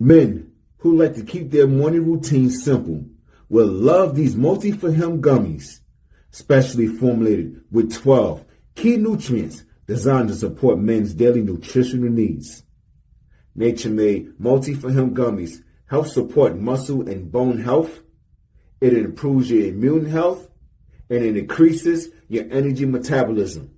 Men who like to keep their morning routine simple will love these multi-for-him gummies, specially formulated with 12 key nutrients designed to support men's daily nutritional needs. Nature-made multi-for-him gummies help support muscle and bone health. It improves your immune health, and it increases your energy metabolism.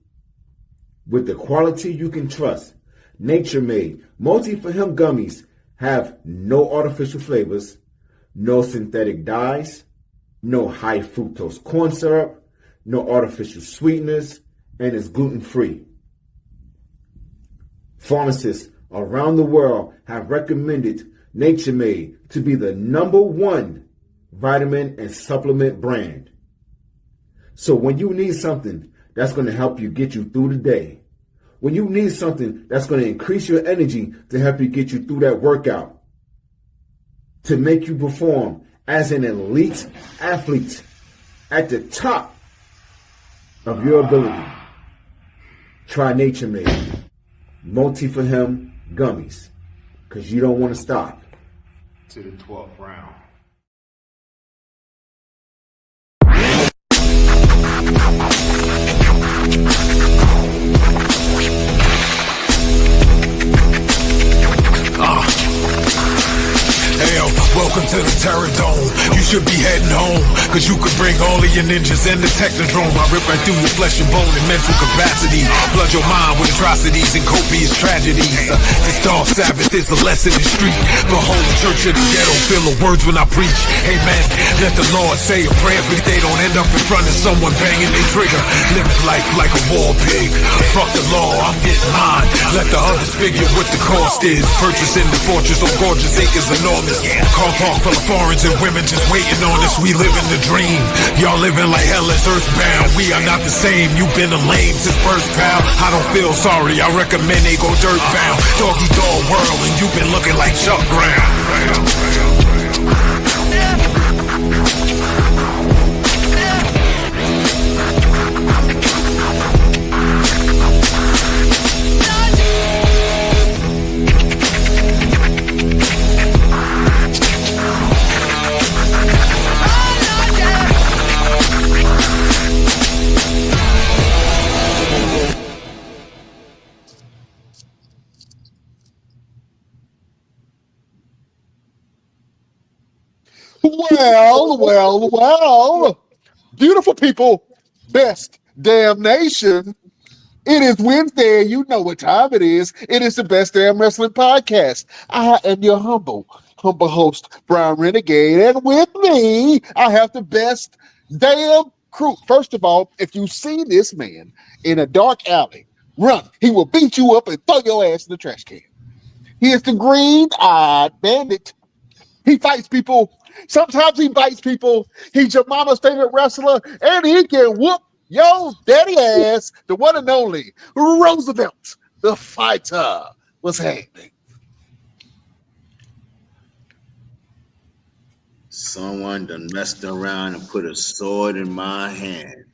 With the quality you can trust, Nature-made multi-for-him gummies have no artificial flavors, no synthetic dyes, no high fructose corn syrup, no artificial sweeteners, and is gluten-free. Pharmacists around the world have recommended Nature-Made to be the #1 vitamin and supplement brand. So when you need something that's going to help you get you through the day, when you need something that's going to increase your energy to help you get you through that workout, to make you perform as an elite athlete at the top of your ability, try Nature-Made multi-for-him gummies, because you don't want to stop. To the 12th round. Hey, welcome to the Terror Dome. You should be heading home, cause you could bring all of your ninjas and the Technodrome. I rip right through your flesh and bone and mental capacity. Flood your mind with atrocities and copious tragedies. This dark Sabbath is a lesson in street. The whole church of the ghetto feel the words when I preach. Amen. Let the Lord say a prayer for they don't end up in front of someone banging their trigger. Living life like a war pig. Fuck the law, I'm getting mine. Let the others figure what the cost is. Purchasing the fortress on gorgeous acres enormous. Car park full of foreigners and women just waiting on us. We living the dream. Y'all living like hell is earthbound. We are not the same. You've been a lame since first, pal. I don't feel sorry. I recommend they go dirt bound. Doggy dog world, and you've been looking like Chuck Brown. Well, beautiful people, best damn nation. It is Wednesday, and you know what time it is. It is the Best Damn Wrestling Podcast. I am your humble host, Brown Renegade, and with me, I have the best damn crew. First of all, if you see this man in a dark alley, run. He will beat you up and throw your ass in the trash can. He is the green-eyed bandit. He fights people. Sometimes he bites people. He's your mama's favorite wrestler, and he can whoop your daddy ass. The one and only Roosevelt, the fighter. What's happening? Someone done messed around and put a sword in my hand.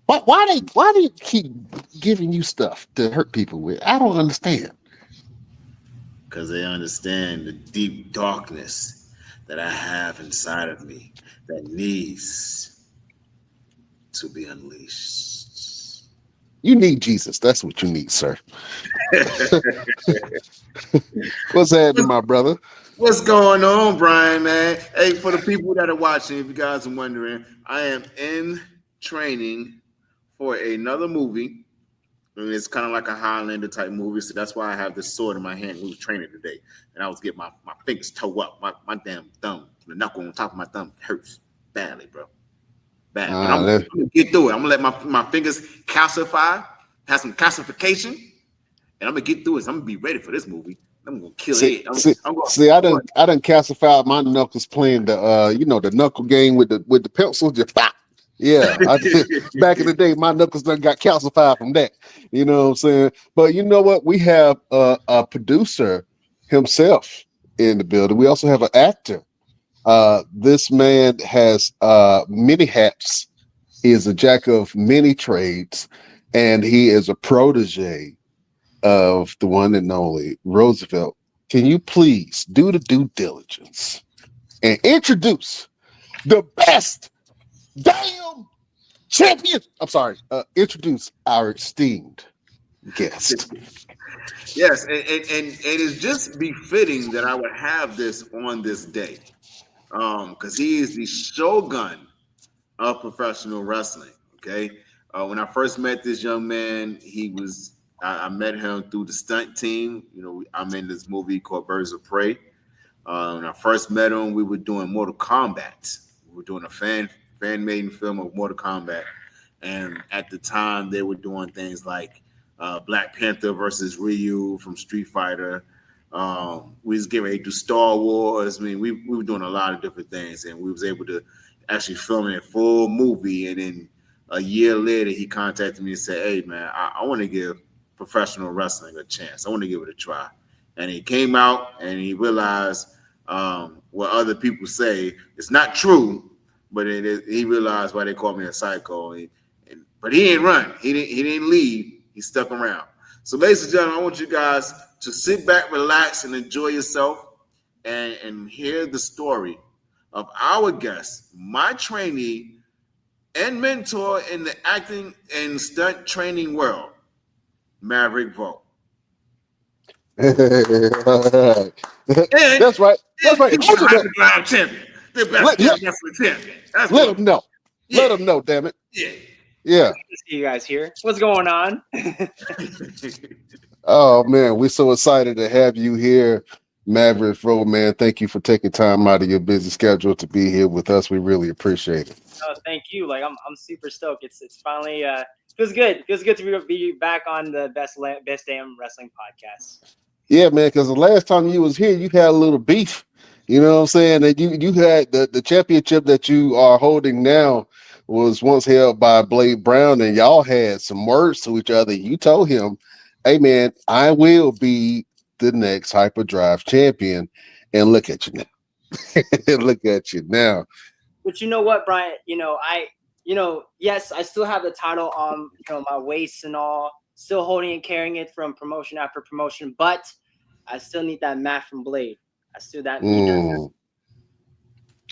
Why do you keep giving you stuff to hurt people with? I don't understand. Because they understand the deep darkness that I have inside of me that needs to be unleashed. You need Jesus. That's what you need, sir. What's happening, my brother? What's going on, Brian, man? Hey, for the people that are watching, if you guys are wondering, I am in training for another movie. And it's kind of like a Highlander type movie, so that's why I have this sword in my hand. We was training today, and I was getting my fingers toe up. My damn thumb, the knuckle on top of my thumb hurts badly, bro. Bad. But I'm gonna get through it. I'm gonna let my fingers calcify, have some calcification, and I'm gonna get through it. So I'm gonna be ready for this movie. I'm gonna kill it. I done calcified my knuckles playing the the knuckle game with the pencil. Just pop. Yeah, I did. Back in the day, my knuckles done got calcified from that. You know what I'm saying? But you know what? We have a producer himself in the building. We also have an actor. This man has many hats. He is a jack of many trades, and he is a protege of the one and only Roosevelt, can you please do the due diligence and introduce the best damn champion? I'm sorry. Introduce our esteemed guest. Yes, and it is just befitting that I would have this on this day, because he is the shogun of professional wrestling. Okay, when I first met this young man, I met him through the stunt team. You know, I'm in this movie called Birds of Prey. When I first met him, we were doing Mortal Kombat. We were doing a fan made film of Mortal Kombat, and at the time they were doing things like Black Panther versus Ryu from Street Fighter. We was getting ready to do Star Wars. I mean, we were doing a lot of different things, and we was able to actually film a full movie. And then a year later, he contacted me and said, "Hey, man, I want to give professional wrestling a chance. I want to give it a try." And he came out and he realized what other people say it's not true, but it is. He realized why they call me a psycho. But he didn't run. He didn't leave. He stuck around. So, ladies and gentlemen, I want you guys to sit back, relax, and enjoy yourself, and hear the story of our guest, my trainee and mentor in the acting and stunt training world, Mavrick Vo. That's right. That's right. He's the Hyperdrive champion, the best wrestling champion. Let him know. Yeah. Let him know, damn it. Yeah. Yeah. See you guys here. What's going on? Oh man, we're so excited to have you here, Mavrick Vo, man. Thank you for taking time out of your busy schedule to be here with us. We really appreciate it. Oh, thank you. Like I'm super stoked. It's finally feels good. Feels good to be back on the best damn wrestling podcast. Yeah, man, because the last time you was here, you had a little beef. You know what I'm saying? That you had the championship that you are holding now was once held by Blade Brown, and y'all had some words to each other. You told him, "Hey, man, I will be the next Hyperdrive champion," and look at you now. Look at you now. But you know what, Brian? Yes, I still have the title on my waist and all, still holding and carrying it from promotion after promotion, but I still need that mat from Blade. I still need that.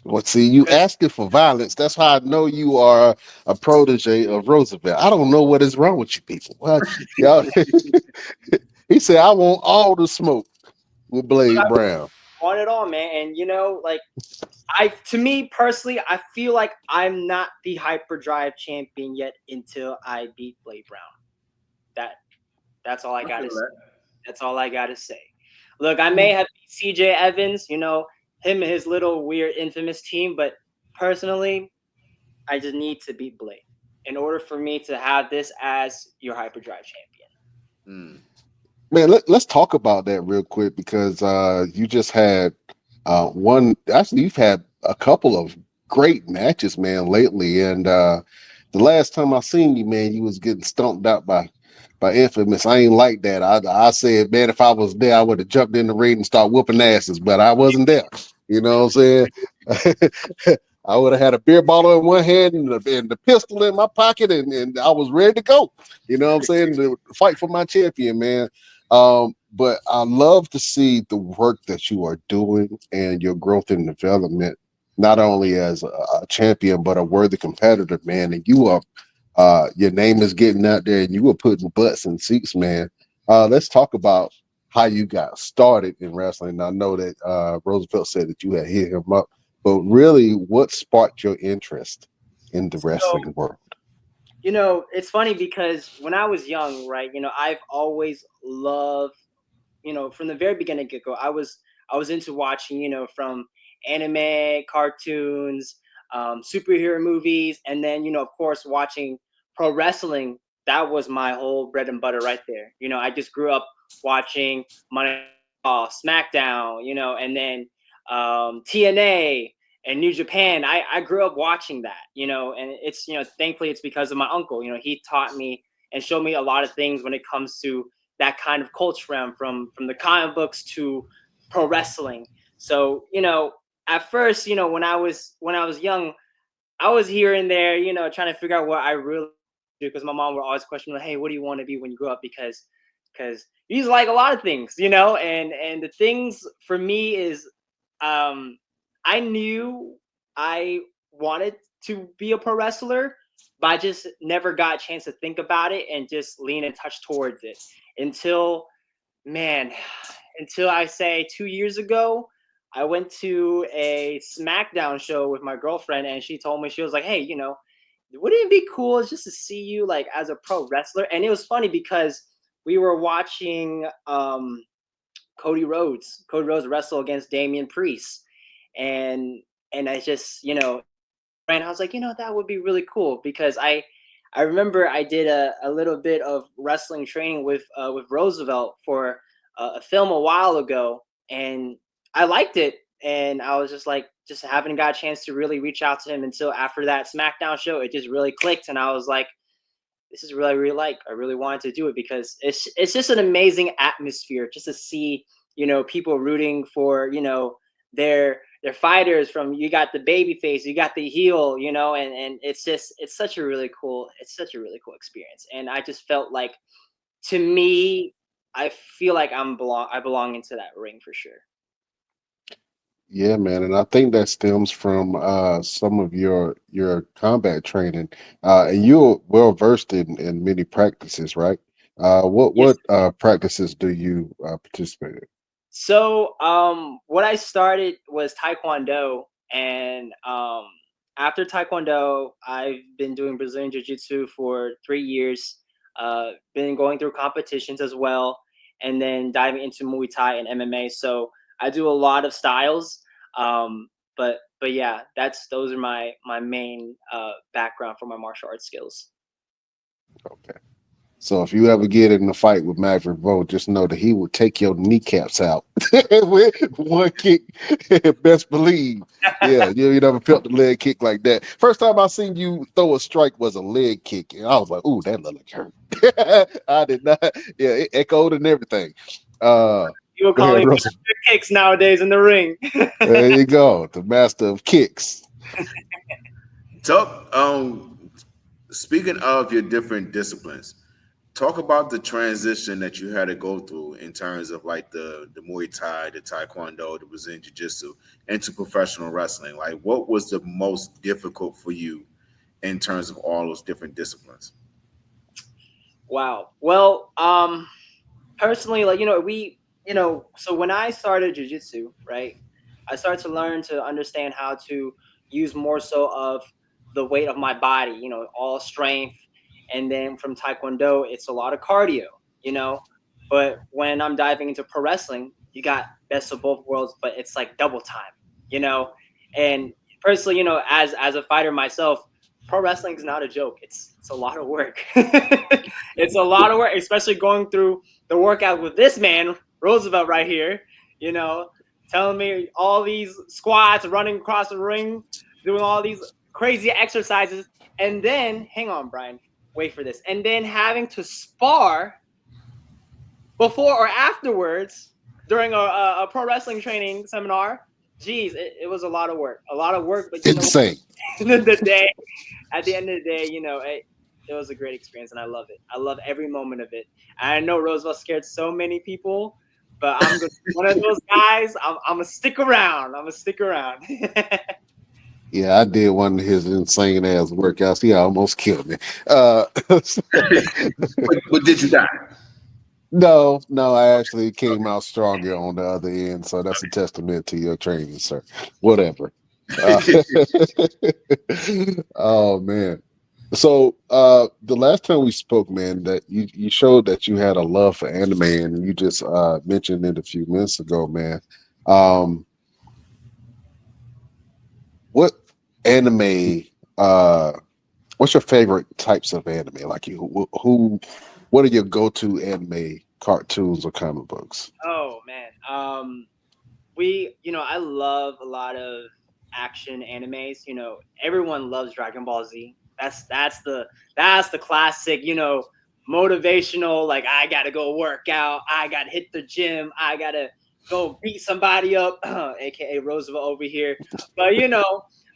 Well, see, you asking for violence. That's how I know you are a protege of Roosevelt. I don't know what is wrong with you people. Well, y'all, he said, "I want all the smoke with Blade Brown." Want it all, man. And to me personally, I feel like I'm not the Hyperdrive champion yet until I beat Blade Brown. That's all I gotta say. That's all I gotta say. Look, I may have beat CJ Evans, him and his little weird infamous team, but personally, I just need to beat Blade in order for me to have this as your Hyperdrive champion. Man, let's talk about that real quick, because you just had you've had a couple of great matches, man, lately. And the last time I seen you, man, you was getting stomped out by Infamous. I ain't like that. I said, man, if I was there, I would have jumped in the ring and started whooping asses, but I wasn't there. You know what I'm saying? I would have had a beer bottle in one hand and the pistol in my pocket, and I was ready to go. You know what I'm saying? To fight for my champion, man. But I love to see the work that you are doing and your growth and development, not only as a champion, but a worthy competitor, man. And you are your name is getting out there, and you were putting butts in seats, man. Let's talk about how you got started in wrestling. I know that Roosevelt said that you had hit him up, but really, what sparked your interest in the wrestling world? It's funny because when I was young, right, I've always loved, from the very beginning get-go, I was into watching, from anime, cartoons, superhero movies, and then, of course, watching pro wrestling. That was my whole bread and butter right there. I just grew up watching Monday Night SmackDown, and then TNA and New Japan. I grew up watching that, and it's, thankfully it's because of my uncle. He taught me and showed me a lot of things when it comes to that kind of culture realm, from the comic books to pro wrestling. So, at first, when I was young, I was here and there, trying to figure out what I really do, because my mom would always question me, "Hey, what do you want to be when you grow up?" Because he's like a lot of things, and the things for me is, I knew I wanted to be a pro wrestler, but I just never got a chance to think about it and just lean and touch towards it until, man, until I say 2 years ago, I went to a SmackDown show with my girlfriend, and she told me, she was like, hey, wouldn't it be cool just to see you like as a pro wrestler? And it was funny because we were watching Cody Rhodes wrestle against Damian Priest, and I just and I was like, that would be really cool because I remember I did a little bit of wrestling training with Roosevelt for a film a while ago, and I liked it. And I was just like, just haven't got a chance to really reach out to him until after that SmackDown show. It just really clicked, and I was like, this is really, really like, I really wanted to do it because it's just an amazing atmosphere just to see, people rooting for, their fighters. From, you got the baby face, you got the heel, and it's such a really cool experience. And I just felt like, to me, I feel like I belong into that ring for sure. Yeah, man, and I think that stems from some of your combat training, and you're well versed in many practices, right? Yes. What practices do you participate in? So, what I started was Taekwondo, and after Taekwondo, I've been doing Brazilian Jiu-Jitsu for 3 years. Been going through competitions as well, and then diving into Muay Thai and MMA. So I do a lot of styles, but yeah, those are my main background for my martial arts skills. Okay. So if you ever get in a fight with Mavrick Vo, just know that he will take your kneecaps out with one kick. Best believe. Yeah, you never felt the leg kick like that. First time I seen you throw a strike was a leg kick, and I was like, "Ooh, that look like hurt." I did not. Yeah, it echoed and everything. You will Go call ahead, me Russell. master of kicks nowadays in the ring. There you go, the master of kicks. So, speaking of your different disciplines, talk about the transition that you had to go through in terms of like the Muay Thai, the Taekwondo, the Brazilian Jiu Jitsu, into professional wrestling. Like, what was the most difficult for you in terms of all those different disciplines? Wow. Well, personally, like, so when I started jiu-jitsu, right, I started to learn to understand how to use more so of the weight of my body, all strength. And then from Taekwondo, it's a lot of cardio, you know. But when I'm diving into pro wrestling, you got best of both worlds, but it's like double time, you know. And personally, as a fighter myself, pro wrestling is not a joke. It's a lot of work. It's a lot of work, especially going through the workout with this man, Roosevelt, right here, telling me all these squats, running across the ring, doing all these crazy exercises. And then, hang on, Brian, wait for this. And then having to spar before or afterwards during a pro wrestling training seminar. Geez, it was a lot of work. But Insane. at the end of the day, it was a great experience, and I love it. I love every moment of it. And I know Roosevelt scared so many people, but I'm one of those guys. I'm gonna stick around. Yeah, I did one of his insane ass workouts. He almost killed me. But did you die? No, I actually came out stronger on the other end. So that's a testament to your training, sir. Whatever. Oh man. So the last time we spoke, man, that you showed that you had a love for anime, and you just mentioned it a few minutes ago, man. What anime what's your favorite types of anime? Like what are your go-to anime cartoons or comic books? Oh man, I love a lot of action animes. Everyone loves Dragon Ball Z. That's the classic. Motivational. Like, I gotta go work out. I gotta hit the gym. I gotta go beat somebody up, aka Roosevelt over here. But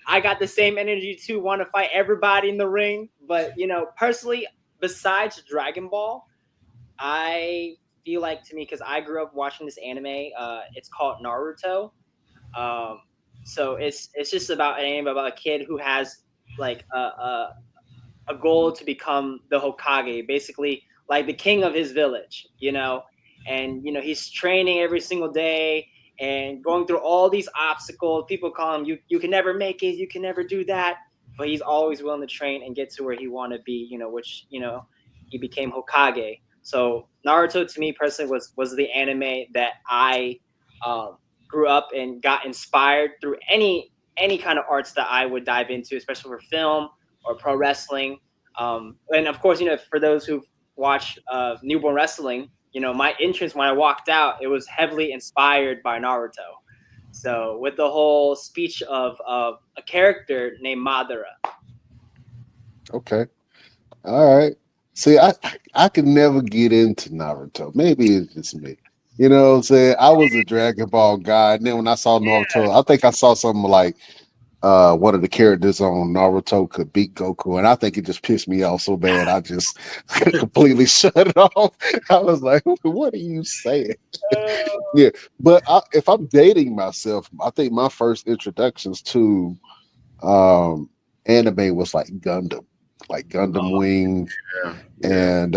I got the same energy too. Want to fight everybody in the ring. But personally, besides Dragon Ball, I feel like to me, because I grew up watching this anime. It's called Naruto. Um, so it's just about an anime about a kid who has like a goal to become the Hokage, basically like the king of his village, and he's training every single day and going through all these obstacles. People call him you can never make it, you can never do that, but he's always willing to train and get to where he want to be, which he became Hokage. So Naruto to me personally was the anime that I um, grew up and got inspired through any kind of arts that I would dive into, especially for film or pro wrestling. And of course, for those who've watched Newborn Wrestling, my entrance when I walked out, it was heavily inspired by Naruto. So with the whole speech of a character named Madara. Okay. All right. See, I could never get into Naruto. Maybe it's just me. You know what I'm saying? I was a Dragon Ball guy, and then when I saw Naruto, I think I saw something like one of the characters on Naruto could beat Goku, and I think it just pissed me off so bad I just completely shut it off. I was like, "What are you saying?" Yeah, but if I'm dating myself, I think my first introductions to um anime was like Gundam Wing, Yeah, yeah. and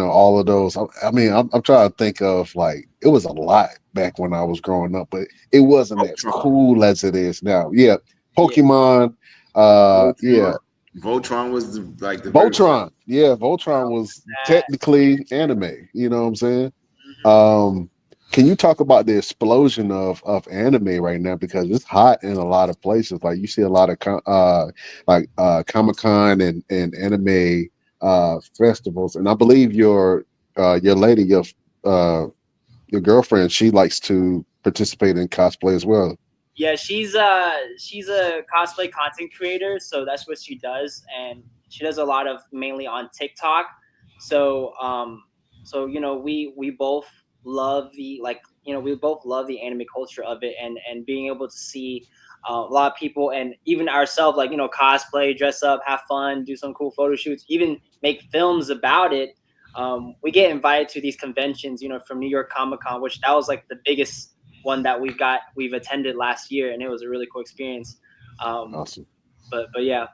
all of those. I mean, I'm trying to think of, like, it was a lot back when I was growing up, but it wasn't as Voltron. cool as it is now. Yeah, Yeah. Pokemon. Yeah, Voltron was like the very first. Voltron. Yeah, Voltron was technically anime. You know what I'm saying? Mhm. Um, can you talk about the explosion of anime right now, because it's hot in a lot of places? Like, you see a lot of Comic Con and anime festivals, and I believe your lady, your girlfriend, she likes to participate in cosplay as well. Yeah, she's a cosplay content creator, so that's what she does, and she does a lot of mainly on TikTok. So we both love we both love the anime culture of it, and being able to see a lot of people and even ourselves, like, cosplay, dress up, have fun, do some cool photo shoots, even make films about it. We get invited to these conventions, from New York Comic Con, which that was like the biggest one that we've attended last year, and it was a really cool experience. Um, Awesome. but yeah.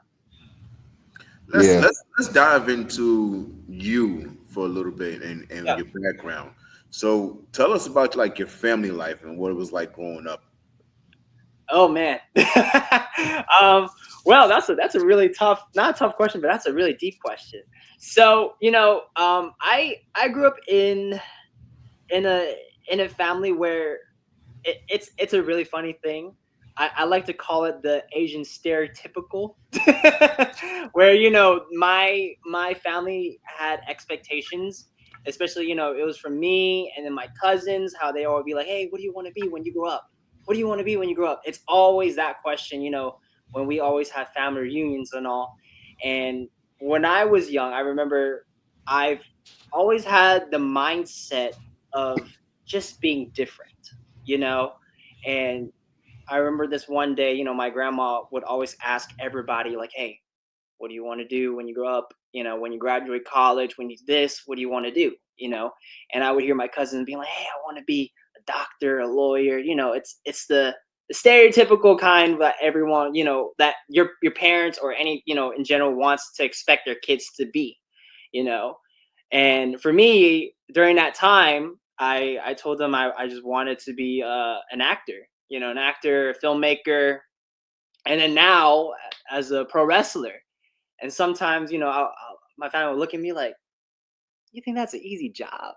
Let's Yeah. let's let's dive into you for a little bit and Yeah. your background. So tell us about like your family life and what it was like growing up. Oh man. um, well, that's a really tough, not a tough question, but that's a really deep question. So I grew up in a in a family where it's a really funny thing. I like to call it the Asian stereotypical, where my family had expectations, especially it was from me and then my cousins, how they all be like, "Hey, what do you want to be when you grow up? What do you want to be when you grow up?" It's always that question, when we always have family reunions and all. And when I was young, I remember I've always had the mindset of just being different, you know? And I remember this one day, my grandma would always ask everybody, like, "Hey, what do you want to do when you grow up? When you graduate college, when you this, what do you want to do?" And I would hear my cousins being like, "Hey, I want to be a doctor, a lawyer." It's the stereotypical kind that everyone, that your parents or any, in general wants to expect their kids to be, you know. And for me, during that time, I told them I just wanted to be an actor, an actor, filmmaker, and then now as a pro wrestler. And sometimes, my family will look at me like, "You think that's an easy job?"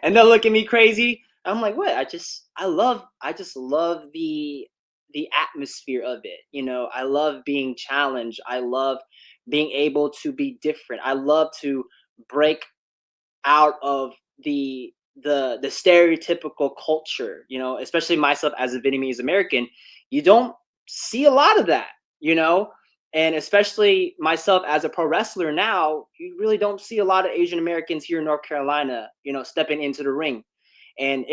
And they'll look at me crazy. I'm like, "What? I just love the atmosphere of it. I love being challenged. I love being able to be different. I love to break out of the stereotypical culture, especially myself as a Vietnamese American. You don't see a lot of that, you know, and especially myself as a pro wrestler now, you really don't see a lot of Asian Americans here in North Carolina, stepping into the ring. And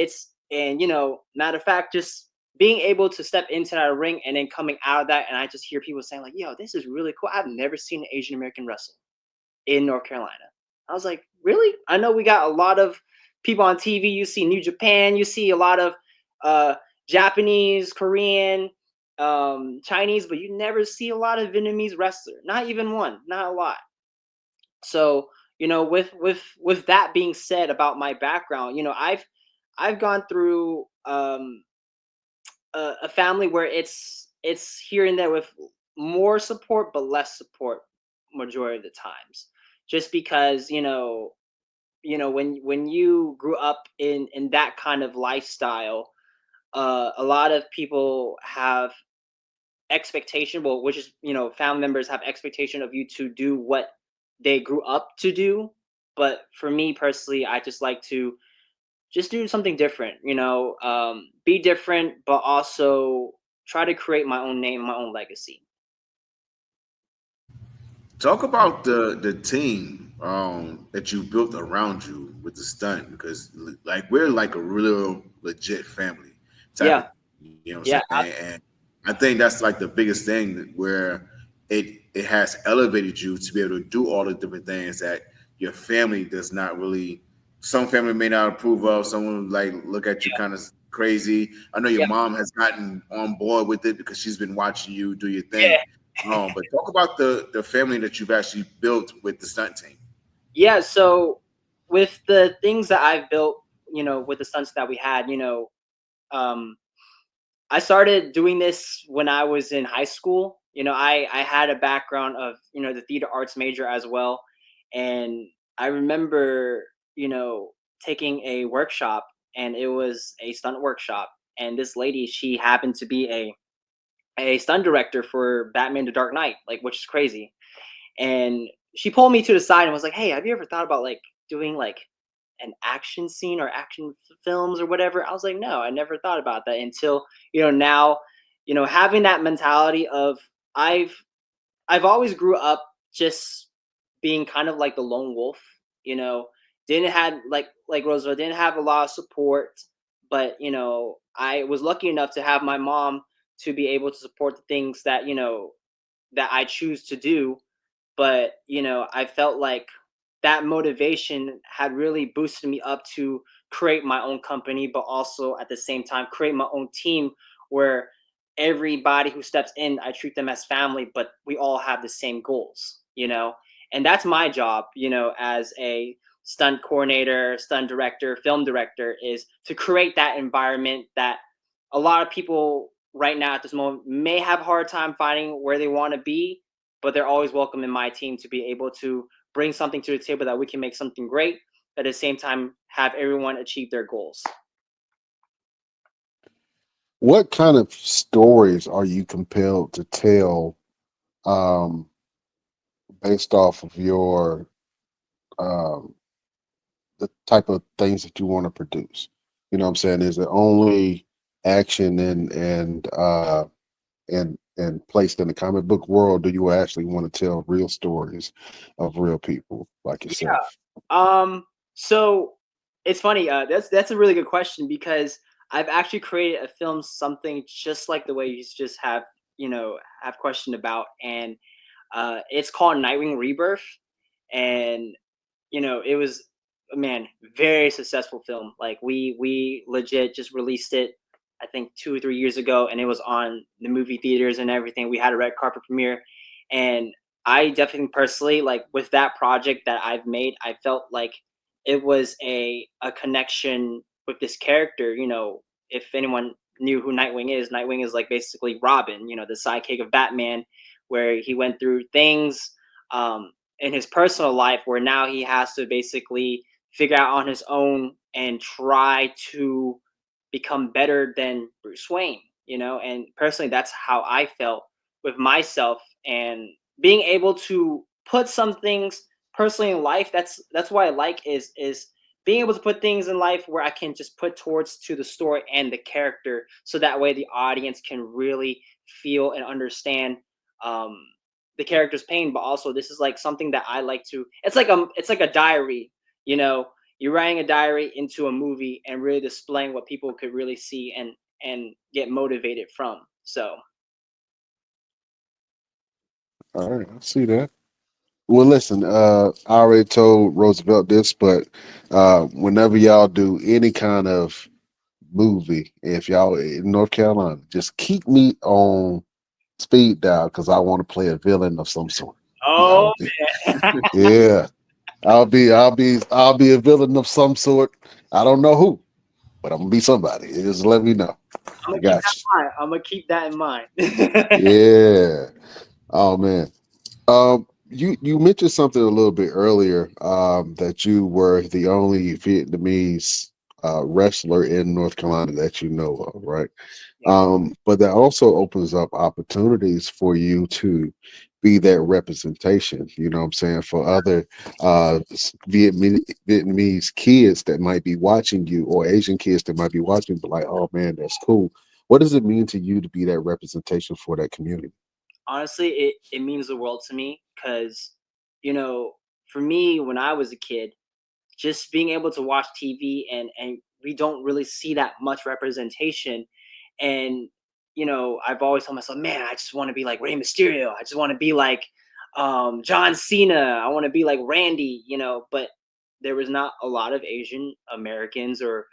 matter of fact, just being able to step into that ring and then coming out of that, and I just hear people saying like, "Yo, this is really cool. I've never seen an Asian American wrestle in North Carolina." I was like, really? I know we got a lot of people on TV. You see New Japan, you see a lot of Japanese, Korean, Chinese, but you never see a lot of Vietnamese wrestler. Not even one, not a lot. So, with that being said about my background, I've gone through a family where it's here and there with more support but less support majority of the times, just because when you grew up in that kind of lifestyle, a lot of people have expectation, well, which is, family members have expectation of you to do what they grew up to do. But for me personally, I just like to just do something different, be different, but also try to create my own name, my own legacy. Talk about the team that you built around you with the stunt, because like we're like a real legit family type Yeah, of, you know what yeah, I'm saying? And I think that's like the biggest thing where it has elevated you to be able to do all the different things that your family does not really. Some family may not approve of. Someone like look at you kind of crazy. I know your yeah, mom has gotten on board with it because she's been watching you do your yeah. thing. But talk about the family that you've actually built with the stunt team. Yeah, so with the things that I've built, with the stunts that we had, um, I started doing this when I was in high school. I had a background of, the theater arts major as well. And I remember, taking a workshop, and it was a stunt workshop. And this lady, she happened to be a stunt director for Batman the Dark Knight, like, which is crazy. And she pulled me to the side and was like, "Hey, have you ever thought about like doing like an action scene or action films or whatever?" I was like, "No, I never thought about that until, now, having that mentality of I've I've always grew up just being kind of like the lone wolf, you know, didn't had like Roosevelt didn't have a lot of support, but I was lucky enough to have my mom to be able to support the things that, that I choose to do. But I felt like that motivation had really boosted me up to create my own company, but also at the same time create my own team where everybody who steps in, I treat them as family, but we all have the same goals, and that's my job, as a stunt coordinator, stunt director, film director, is to create that environment that a lot of people right now at this moment may have a hard time finding where they want to be, but they're always welcome in my team to be able to bring something to the table that we can make something great, but at the same time have everyone achieve their goals. What kind of stories are you compelled to tell, um, based off of your um, the type of things that you want to produce? You know what I'm saying? Is it only action and placed in the comic book world? Do you actually want to tell real stories of real people like Yeah. yourself? So it's funny. That's a really good question because I've actually created a film, something just like the way you just have questioned about, and it's called Nightwing Rebirth, and it was, man, very successful film. Like we legit just released it, I think 2 or 3 years ago, and it was on the movie theaters and everything. We had a red carpet premiere, and I definitely personally, like, with that project that I've made, I felt like it was a connection with this character. If anyone knew who Nightwing is like basically Robin, the sidekick of Batman, where he went through things in his personal life where now he has to basically figure out on his own and try to become better than Bruce Wayne, and personally that's how I felt with myself, and being able to put some things personally in life. That's what I like is being able to put things in life where I can just put towards to the story and the character, so that way the audience can really feel and understand um the character's pain. But also this is like something that I like to, it's like a diary, you're writing a diary into a movie and really displaying what people could really see and get motivated from. So All right, I see that. Well, listen, I already told Roosevelt this, but whenever y'all do any kind of movie, if y'all in North Carolina, just keep me on speed dial because I want to play a villain of some sort. Oh man. Yeah, I'll be a villain of some sort. I don't know who, but I'm gonna be somebody. Just let me know. I'm I gonna keep got that in mind. I'm gonna keep that in mind. you. Yeah. Oh man. You mentioned something a little bit earlier, that you were the only Vietnamese wrestler in North Carolina that you know of, right? Yeah. But that also opens up opportunities for you to be that representation, you know what I'm saying, for other Vietnamese kids that might be watching you, or Asian kids that might be watching, but like, oh man, that's cool. What does it mean to you to be that representation for that community? Honestly, it means the world to me because, you know, for me when I was a kid, just being able to watch TV and we don't really see that much representation. And I've always told myself, man, I just want to be like Rey Mysterio. I just want to be like John Cena. I want to be like Randy. But there was not a lot of Asian Americans or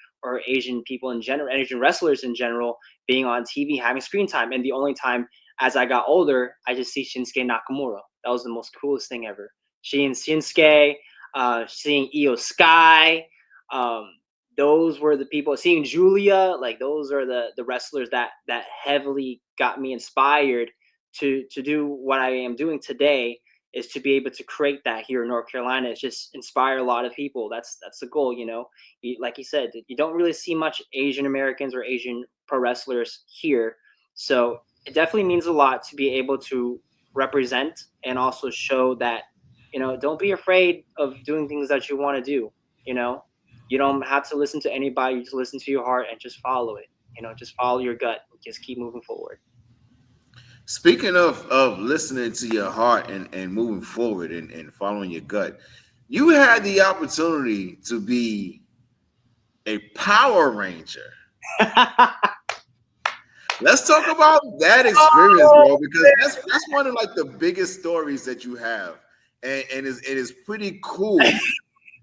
Asian people in general, Asian wrestlers in general, being on TV having screen time. And the only time as I got older, I just see Shinsuke Nakamura. That was the most coolest thing ever. Shinsuke, seeing Io Sky, um, those were the people. Seeing Julia, like those are the wrestlers that heavily got me inspired to do what I am doing today. Is to be able to create that here in North Carolina. It's just inspire a lot of people. That's the goal. Like you said, you don't really see much Asian Americans or Asian pro wrestlers here, so it definitely means a lot to be able to represent and also show that don't be afraid of doing things that you want to do. you know you don't have to listen to anybody. You just listen to your heart and just follow it. Just follow your gut and just keep moving forward. Speaking of listening to your heart and moving forward and following your gut, you had the opportunity to be a Power Ranger. Let's talk about that experience, bro, because that's one of like the biggest stories that you have, and it is pretty cool.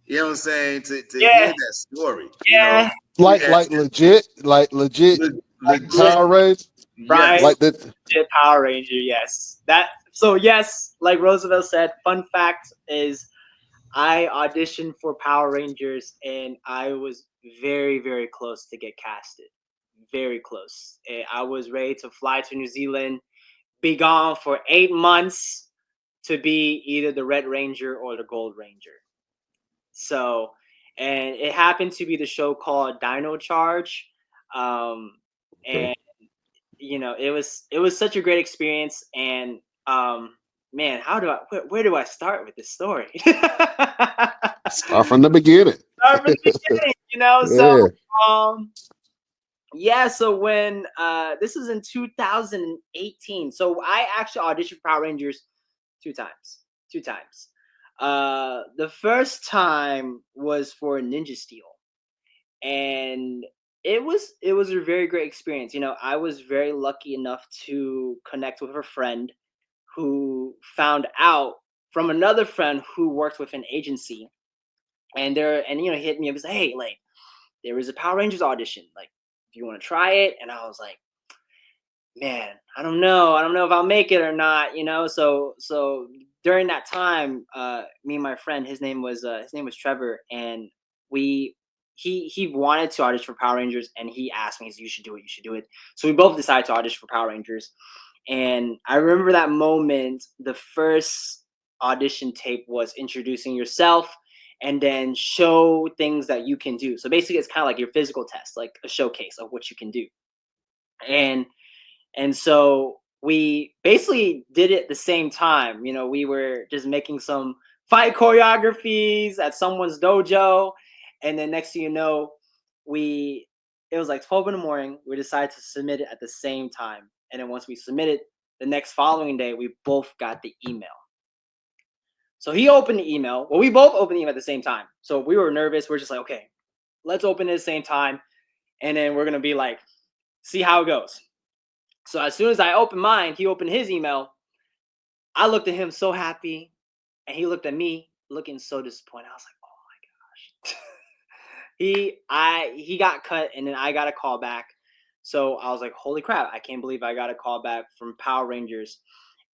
You know what I'm saying, to hear Yeah, that story. yeah, You had Like legit legit, Power Rangers, right. yes. like the Legit Power Ranger, yes. Yes, like Roosevelt said, fun fact is I auditioned for Power Rangers and I was very, very close to get casted. Very close. I was ready to fly to New Zealand, be gone for 8 months to be either the Red Ranger or the Gold Ranger. So, and it happened to be the show called Dino Charge. Um, and it was such a great experience. And man, where do I start with this story? start from the beginning. Start from the beginning, so Yeah. um yeah, so when this is in 2018. So I actually auditioned for Power Rangers two times. Two times. The first time was for Ninja Steel, and it was a very great experience. I was very lucky enough to connect with a friend who found out from another friend who worked with an agency, and he hit me up and said, hey, like, there is a Power Rangers audition, like, do you want to try it? And I was like, man, I don't know if I'll make it or not. So during that time, me and my friend, his name was Trevor, and we he wanted to audition for Power Rangers, and he asked me, he said, you should do it. So we both decided to audition for Power Rangers. And I remember that moment. The first audition tape was introducing yourself and then show things that you can do. So basically it's kind of like your physical test, like a showcase of what you can do. And so we basically did it at the same time. We were just making some fight choreographies at someone's dojo. And then next thing you know, it was like 12 in the morning. We decided to submit it at the same time. And then once we submitted, the next following day, we both got the email. So he opened the email. Well, we both opened the email at the same time. So we were nervous. We're just like, okay, let's open it at the same time. And then we're going to be like, see how it goes. So as soon as I opened mine, he opened his email. I looked at him so happy. And he looked at me looking so disappointed. I was like, oh my gosh. He got cut, and then I got a call back. So I was like, holy crap, I can't believe I got a call back from Power Rangers.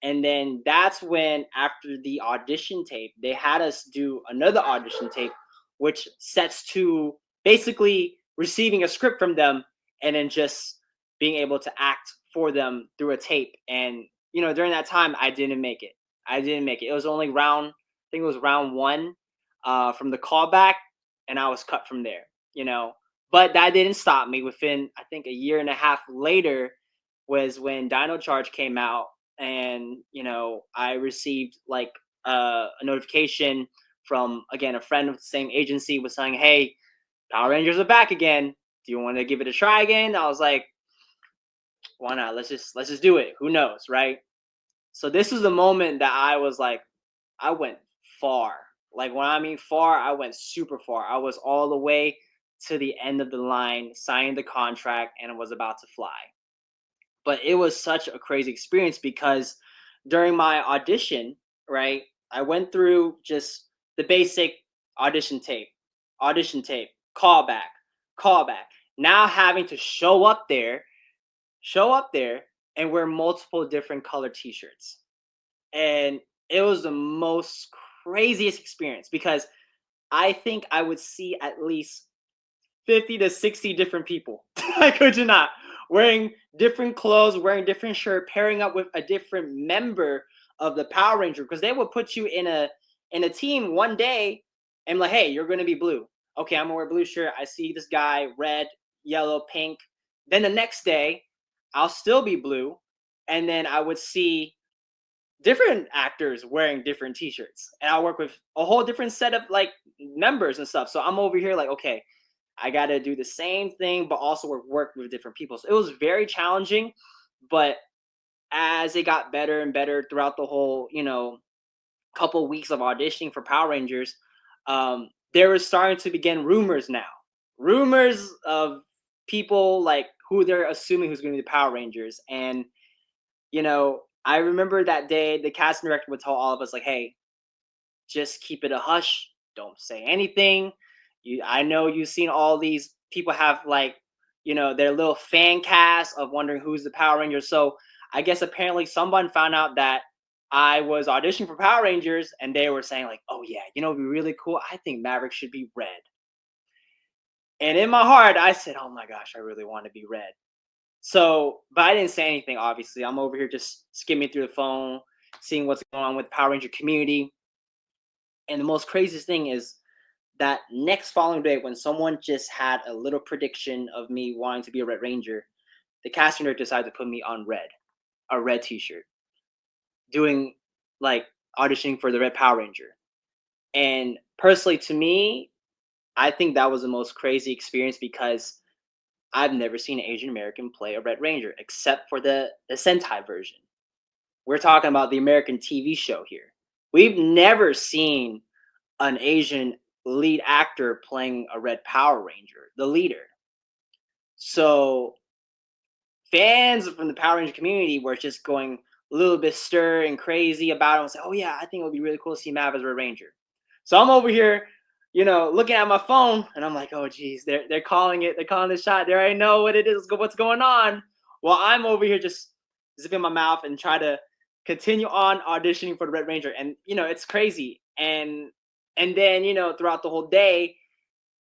And then that's when, after the audition tape, they had us do another audition tape, which sets to basically receiving a script from them and then just being able to act for them through a tape. And, during that time, I didn't make it. It was only I think it was round one from the callback, and I was cut from there, But that didn't stop me. Within, I think, a year and a half later was when Dino Charge came out, and I received like a notification from, again, a friend of the same agency was saying, hey, Power Rangers are back again. Do you want to give it a try again? I was like, why not? Let's just do it. Who knows, right? So this was the moment that I was like, I went far. Like, when I mean far, I went super far. I was all the way to the end of the line, signing the contract, and I was about to fly. But it was such a crazy experience because during my audition, right, I went through just the basic audition tape, callback. Now having to show up there and wear multiple different color t-shirts. And it was the most craziest experience because I think I would see at least 50 to 60 different people. I could you not. Wearing different clothes, wearing different shirt, pairing up with a different member of the Power Ranger, because they would put you in a team one day and like, hey, you're gonna be blue. Okay, I'm gonna wear blue shirt. I see this guy, red, yellow, pink. Then the next day, I'll still be blue, and then I would see different actors wearing different t-shirts, and I work with a whole different set of like members and stuff. So I'm over here like, okay, I got to do the same thing, but also work with different people. So it was very challenging, but as it got better and better throughout the whole, couple of weeks of auditioning for Power Rangers, there was starting to begin rumors of people like who they're assuming who's going to be the Power Rangers. And, I remember that day, the casting director would tell all of us like, hey, just keep it a hush. Don't say anything. I know you've seen all these people have like, their little fan cast of wondering who's the Power Ranger. So I guess apparently someone found out that I was auditioning for Power Rangers, and they were saying like, oh yeah, it'd be really cool. I think Maverick should be red. And in my heart, I said, oh my gosh, I really want to be red. So, but I didn't say anything, obviously. I'm over here just skimming through the phone, seeing what's going on with the Power Ranger community. And the most craziest thing is that next following day, when someone just had a little prediction of me wanting to be a Red Ranger, the casting director decided to put me on a red t-shirt, doing like auditioning for the Red Power Ranger. And personally, to me, I think that was the most crazy experience because I've never seen an Asian American play a Red Ranger except for the Sentai version. We're talking about the American TV show here. We've never seen an Asian lead actor playing a Red Power Ranger, the leader. So fans from the Power Ranger community were just going a little bit stir and crazy about it and say, oh yeah, I think it would be really cool to see Mav as a Red Ranger. So I'm over here, looking at my phone, and I'm like, oh geez, they're calling it, they're calling the shot. They already know what it is, what's going on. Well, I'm over here just zipping my mouth and try to continue on auditioning for the Red Ranger. And it's crazy. And then, throughout the whole day,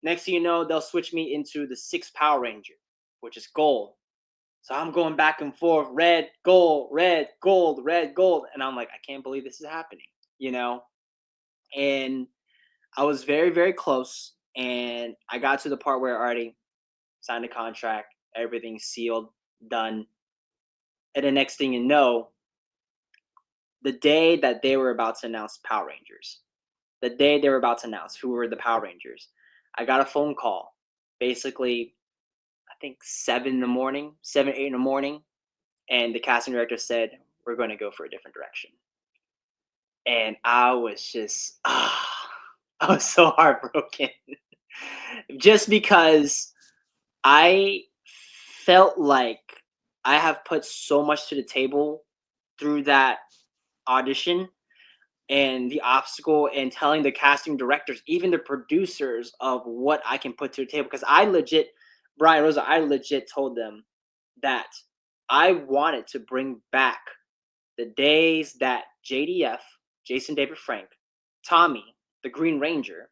next thing you know, they'll switch me into the 6th Power Ranger, which is gold. So I'm going back and forth, red, gold, red, gold, red, gold. And I'm like, I can't believe this is happening, And I was very, very close. And I got to the part where I already signed the contract, everything's sealed, done. And the next thing you know, the day that they were about to announce Power Rangers, the day they were about to announce who were the Power Rangers, I got a phone call, basically, I think 7, 8 in the morning. And the casting director said, we're going to go for a different direction. And I was just, I was so heartbroken. Just because I felt like I have put so much to the table through that audition. and the obstacle, and telling the casting directors, even the producers, of what I can put to the table. Because Brian Rosa, I legit told them that I wanted to bring back the days that JDF, Jason David Frank, Tommy, the Green Ranger,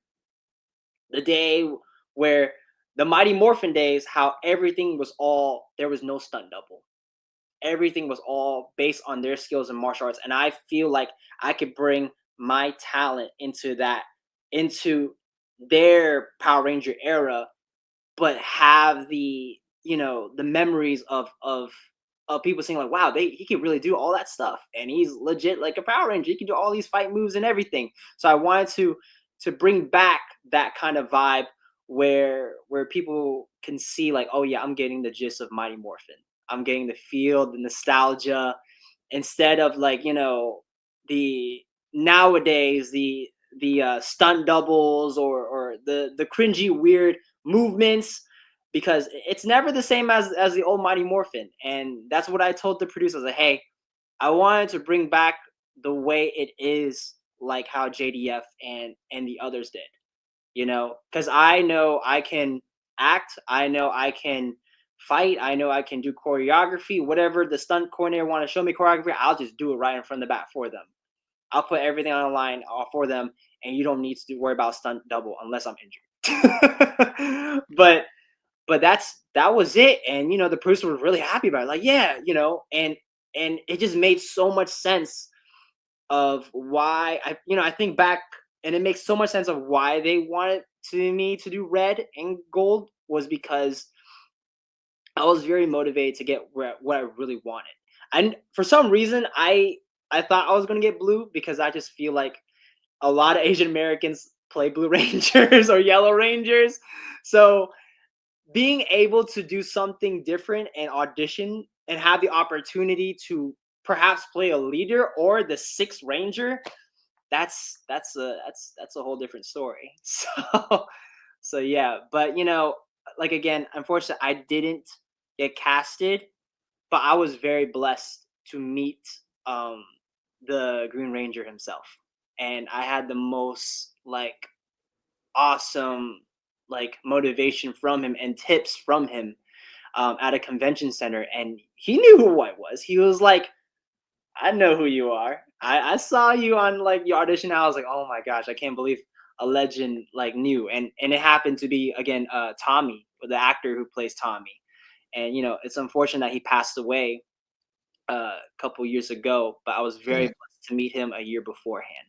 the day where the Mighty Morphin days, how everything was there was no stunt double. Everything was all based on their skills in martial arts. And I feel like I could bring my talent into their Power Ranger era, but have the memories of people saying like, wow, he can really do all that stuff, and he's legit like a Power Ranger. He can do all these fight moves and everything. So I wanted to bring back that kind of vibe where people can see like, oh yeah, I'm getting the gist of Mighty Morphin. I'm getting the feel, the nostalgia, instead of like, the nowadays the stunt doubles or the cringy weird movements, because it's never the same as the old Mighty Morphin. And that's what I told the producers, like, hey, I wanted to bring back the way it is, like how JDF and the others did, because I know I can act, I know I can fight, I know I can do choreography, whatever the stunt coordinator want to show me choreography, I'll just do it right in front of the bat for them. I'll put everything on the line for them, and you don't need to worry about stunt double unless I'm injured. but that was it. And the producer was really happy about it, like, yeah, and it just made so much sense of why I think back, and it makes so much sense of why they wanted me to do red and gold, was because I was very motivated to get what I really wanted. And for some reason, I thought I was going to get blue, because I just feel like a lot of Asian Americans play Blue Rangers or Yellow Rangers. So being able to do something different and audition and have the opportunity to perhaps play a leader or the Sixth Ranger, that's a whole different story. So yeah, but like, again, unfortunately, I didn't get casted, but I was very blessed to meet the Green Ranger himself, and I had the most like awesome like motivation from him and tips from him at a convention center, and he knew who I was. He was like, I know who you are. I saw you on like your audition. I was like, oh my gosh, I can't believe a legend like knew. And it happened to be, again, Tommy, the actor who plays Tommy. And it's unfortunate that he passed away a couple years ago, but I was very blessed to meet him a year beforehand.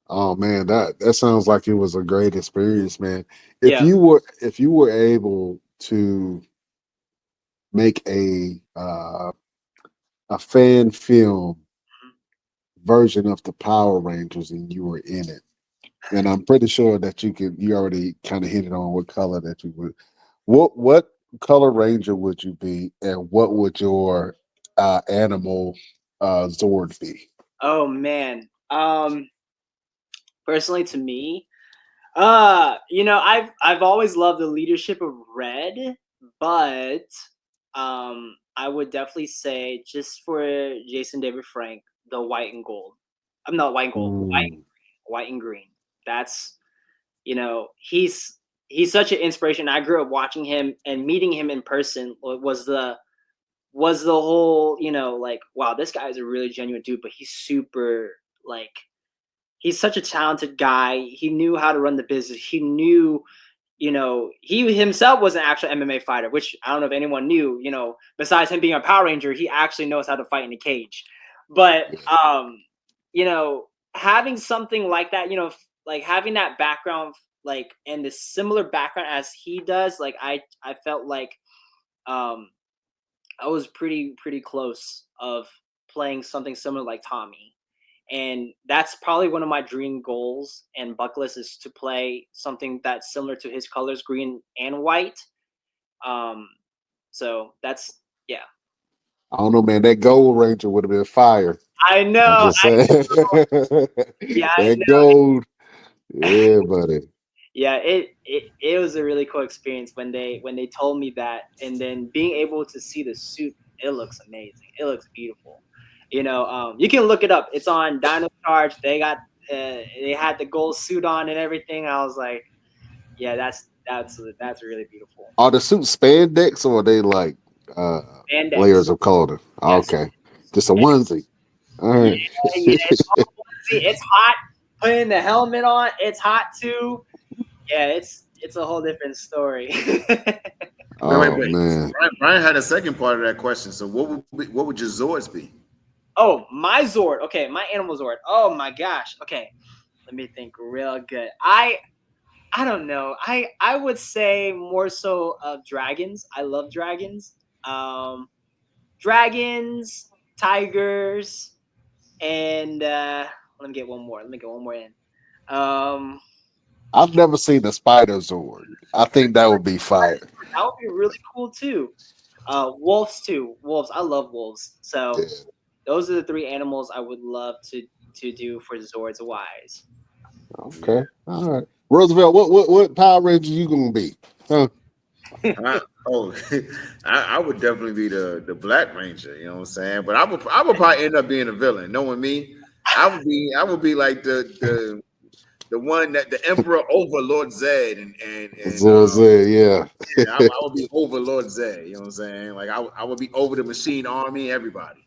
Oh man, that sounds like it was a great experience, man. If Yeah. you were able to make a fan film version of the Power Rangers and you were in it, and I'm pretty sure that you already kind of hinted on what color that you would. What color ranger would you be, and what would your animal Zord be? Oh man. Personally, to me, I've always loved the leadership of Red, but I would definitely say, just for Jason David Frank, the white and gold. I'm not white and gold, Ooh. white and green. That's he's such an inspiration. I grew up watching him, and meeting him in person was the whole, like, wow, this guy is a really genuine dude, but he's super like, he's such a talented guy. He knew how to run the business. He knew, he himself was an actual MMA fighter, which I don't know if anyone knew, besides him being a Power Ranger, he actually knows how to fight in a cage. But, having something like that, like having that background, like, and the similar background as he does, like, I felt like, I was pretty close of playing something similar like Tommy. And that's probably one of my dream goals and bucket list, is to play something that's similar to his colors, green and white. So that's, yeah. I don't know, man. That Gold Ranger would have been fire. I I'm know. just saying. Yeah, I That know. gold, yeah, buddy. Yeah, it was a really cool experience when they told me that, and then being able to see the suit. It looks amazing. It looks beautiful. You can look it up. It's on Dino Charge. They had the gold suit on and everything. I was like, yeah, that's really beautiful. Are the suits spandex or are they like Spandex. layers of clothing? Yes. Okay, just a onesie. All right. Yeah, it's hot. Putting the helmet on, it's hot too. Yeah, it's a whole different story. Wait. Man. Brian had a second part of that question. So what would your Zords be? Oh, my Zord. Okay, my animal Zord. Oh my gosh. Okay, let me think real good. I don't know. I would say more so of dragons. I love dragons. Dragons, tigers, and let me get one more. In. I've never seen a spider Zord. I think that would be fire. That would be really cool too. Wolves too. Wolves. I love wolves. So Yeah. those are the three animals I would love to do for Zords Wise. Okay. All right. Roosevelt, what Power Ranger you gonna be? Huh? I would definitely be the Black Ranger. You know what I'm saying? But I would probably end up being a villain. Knowing me, I would be like the one that the Emperor over Lord Zed and Yeah. I would be over Lord Zed. You know what I'm saying? Like I would be over the Machine Army, everybody.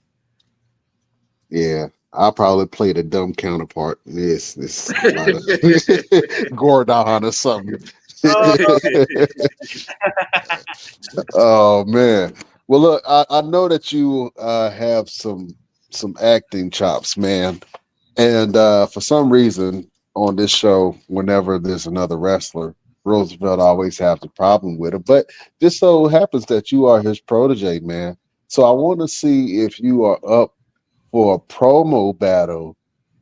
Yeah. I'll probably play the dumb counterpart. This Gordon or something. Oh man. Well, look, I know that you have some acting chops, man. And for some reason on this show, whenever there's another wrestler, Roosevelt always has a problem with it. But just so happens that you are his protege, man. So I want to see if you are up for a promo battle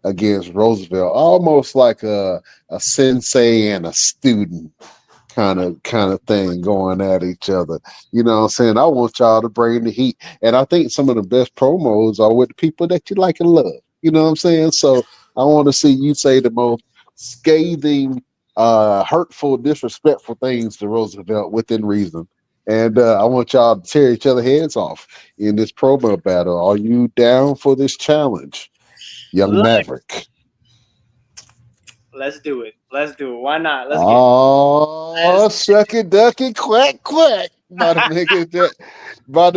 against Roosevelt, almost like a sensei and a student kind of thing going at each other. You know what I'm saying? I want y'all to bring the heat. And I think some of the best promos are with the people that you like and love. You know what I'm saying? So I want to see you say the most scathing, hurtful, disrespectful things to Roosevelt within reason. And I want y'all to tear each other heads off in this promo battle. Are you down for this challenge, young Maverick? Let's do it. Why not? Shucky ducky quack quack. About to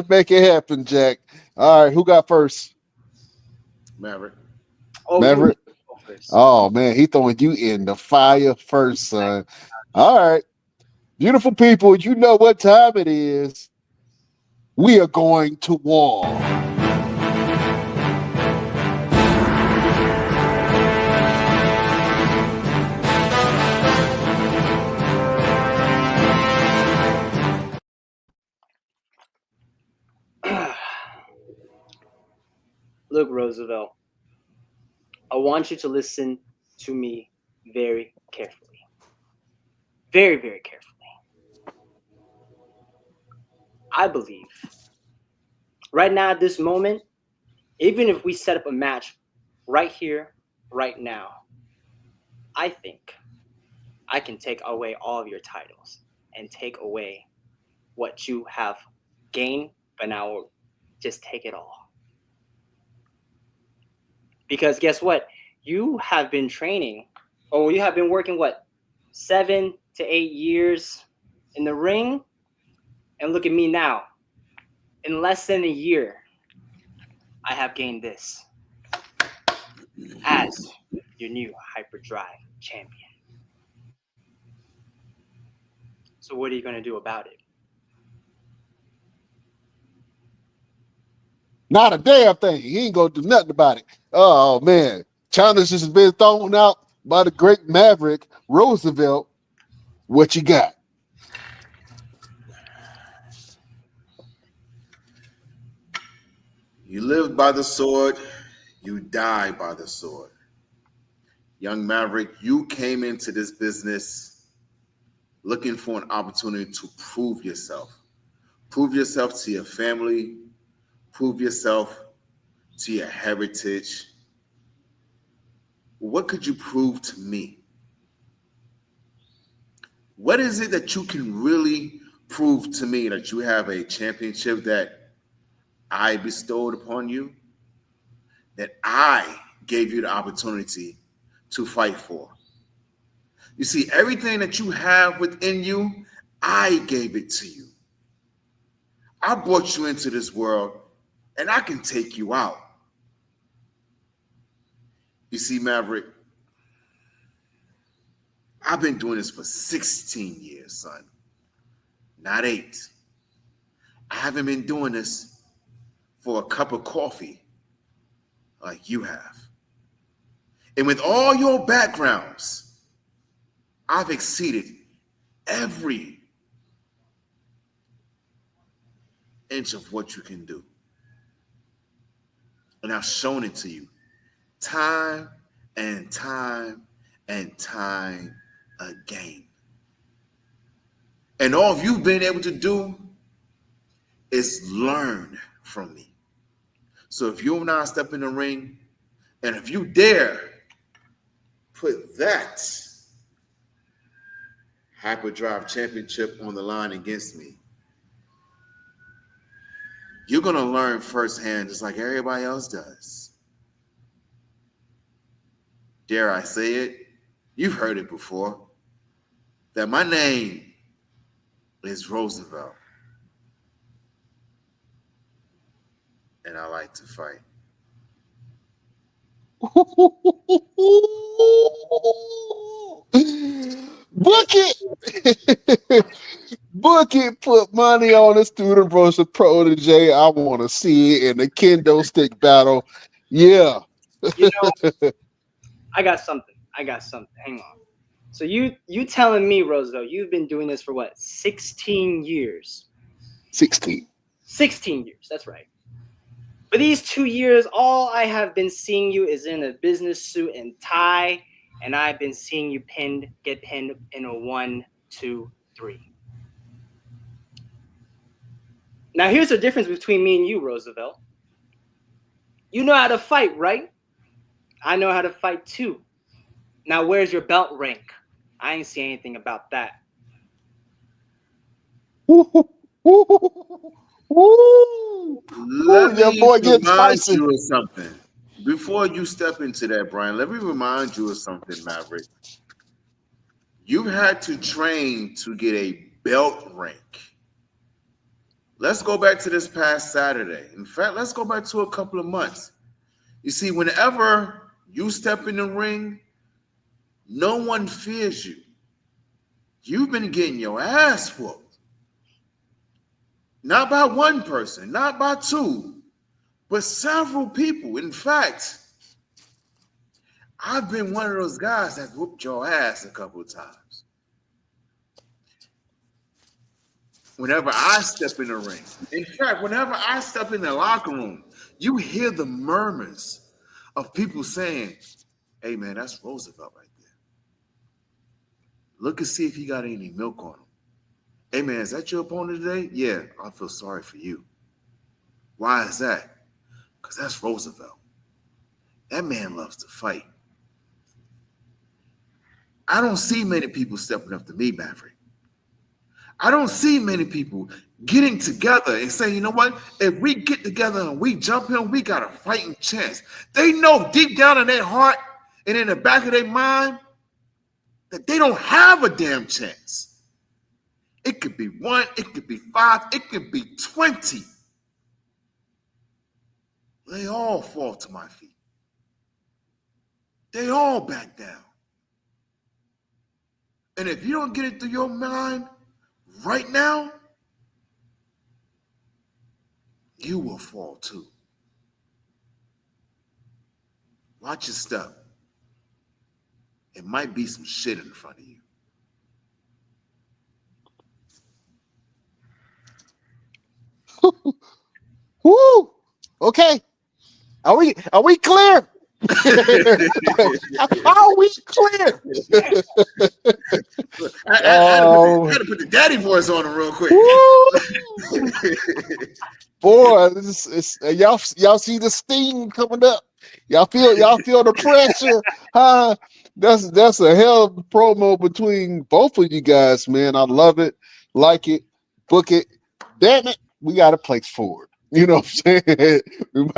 make it happen, Jack. All right, who got first? Maverick. Oh, Maverick. Oh man, he throwing you in the fire first, son. All right. Beautiful people, you know what time it is. We are going to war. Look, Roosevelt, I want you to listen to me very carefully. Very, very carefully. I believe right now at this moment, even if we set up a match right here, right now, I think I can take away all of your titles and take away what you have gained, but now just take it all. Because guess what? You have been training, or you have been working, 7 to 8 years in the ring? And look at me now. In less than a year, I have gained this as your new Hyperdrive champion. So what are you going to do about it? Not a damn thing. He ain't gonna do nothing about it. Oh man, China's just been thrown out by the great Maverick Roosevelt. What you got? You live by the sword, you die by the sword. Young Maverick, you came into this business looking for an opportunity to prove yourself. Prove yourself to your family, prove yourself to your heritage. What could you prove to me? What is it that you can really prove to me that you have a championship that I bestowed upon you? that I gave you the opportunity to fight for. You see, everything that you have within you, I gave it to you. I brought you into this world, and I can take you out. You see, Maverick, I've been doing this for 16 years, son, not 8. I haven't been doing this for a cup of coffee like you have. And with all your backgrounds, I've exceeded every inch of what you can do. And I've shown it to you time and time and time again. And all you've been able to do is learn from me. So if you and I step in the ring, and if you dare put that Hyperdrive championship on the line against me, you're going to learn firsthand just like everybody else does. Dare I say it? You've heard it before. That my name is Roosevelt. And I like to fight. Book it. Book it. Put money on the student versus protege. I want to see it in the kendo stick battle. Yeah. You know, I got something. Hang on. So you telling me, Roosevelt, you've been doing this for what? 16 years. 16. 16 years. That's right. For these 2 years, all I have been seeing you is in a business suit and tie, and I've been seeing you get pinned in a 1, 2, 3. Now, here's the difference between me and you, Roosevelt. You know how to fight, right? I know how to fight too. Now, where's your belt rank? I ain't see anything about that. Let me remind you of something. Before you step into that, Brian, let me remind you of something, Maverick. You had to train to get a belt rank. Let's go back to this past Saturday. In fact, let's go back to a couple of months. You see, whenever you step in the ring, no one fears you. You've been getting your ass whooped. Not by one person, not by two, but several people. In fact, I've been one of those guys that whooped your ass a couple of times. Whenever I step in the ring, in fact, whenever I step in the locker room, you hear the murmurs of people saying, "Hey, man, that's Roosevelt right there. Look and see if he got any milk on him. Hey, man, is that your opponent today? Yeah, I feel sorry for you." Why is that? Because that's Roosevelt. That man loves to fight. I don't see many people stepping up to me, Maverick. I don't see many people getting together and saying, you know what? If we get together and we jump him, we got a fighting chance. They know deep down in their heart and in the back of their mind that they don't have a damn chance. It could be 1, it could be 5, it could be 20. They all fall to my feet. They all back down. And if you don't get it through your mind right now, you will fall too. Watch your step. It might be some shit in front of you. Woo! Okay. Are we clear? Are we clear? I had to put the daddy voice on him real quick. Boy, y'all see the steam coming up. Y'all feel the pressure. That's a hell of a promo between both of you guys, man. I love it, like it, book it. Damn it, we got a place for it. You know what I'm saying? We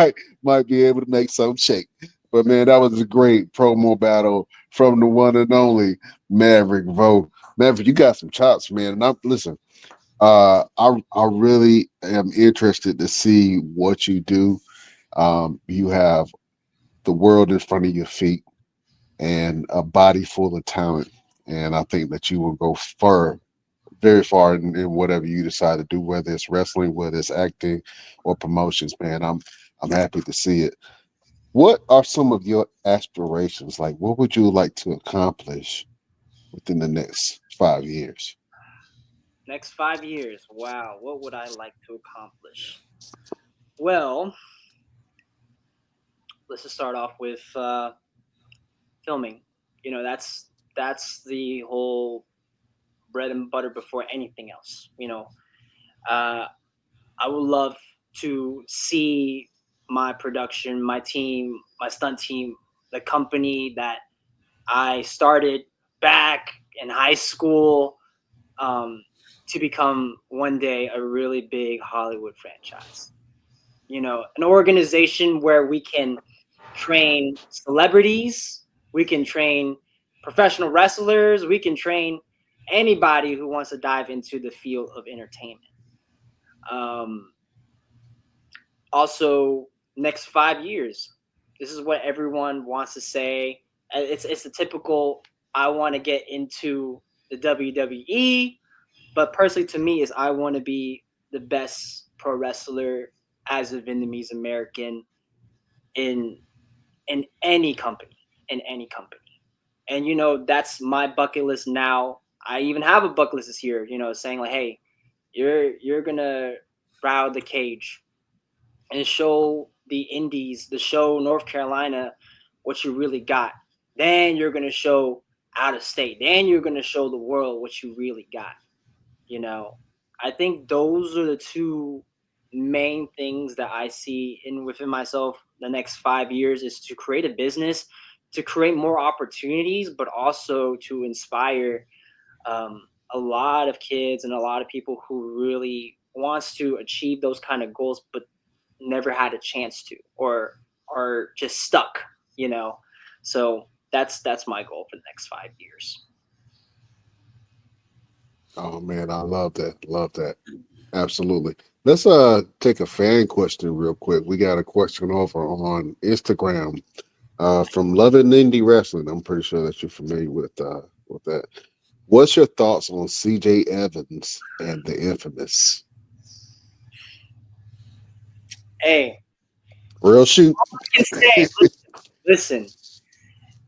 might be able to make some shake. But man, that was a great promo battle from the one and only Mavrick Vo. Maverick, you got some chops, man. And listen, I really am interested to see what you do. You have the world in front of your feet and a body full of talent. And I think that you will go very far in whatever you decide to do, whether it's wrestling, whether it's acting or promotions, man. I'm happy to see it. What are some of your aspirations? Like, what would you like to accomplish within the next 5 years? Next 5 years. Wow. What would I like to accomplish? Well, let's just start off with filming. You know, that's the whole bread and butter before anything else. You know, I would love to see my production, my team, my stunt team, the company that I started back in high school, to become one day a really big Hollywood franchise. You know, an organization where we can train celebrities, we can train professional wrestlers, we can train anybody who wants to dive into the field of entertainment. Um, Also, next 5 years, this is what everyone wants to say. It's the typical, I want to get into the WWE, but personally to me is I want to be the best pro wrestler as a Vietnamese American in in any company, in any company. And you know, that's my bucket list now. I even have a bucket list this year, you know, saying like, hey, you're gonna crowd the cage and show the Indies, the show North Carolina what you really got. Then you're gonna show out of state. Then you're gonna show the world what you really got. You know, I think those are the two main things that I see in within myself the next 5 years is to create a business, to create more opportunities, but also to inspire a lot of kids and a lot of people who really wants to achieve those kind of goals, but never had a chance to, or are just stuck, you know. So that's my goal for the next 5 years. Oh man, I love that. Love that. Absolutely. Let's take a fan question real quick. We got a question over on Instagram from Loving Indie Wrestling. I'm pretty sure that you're familiar with that. What's your thoughts on CJ Evans and the Infamous? Hey, Real shoot. I can say, listen,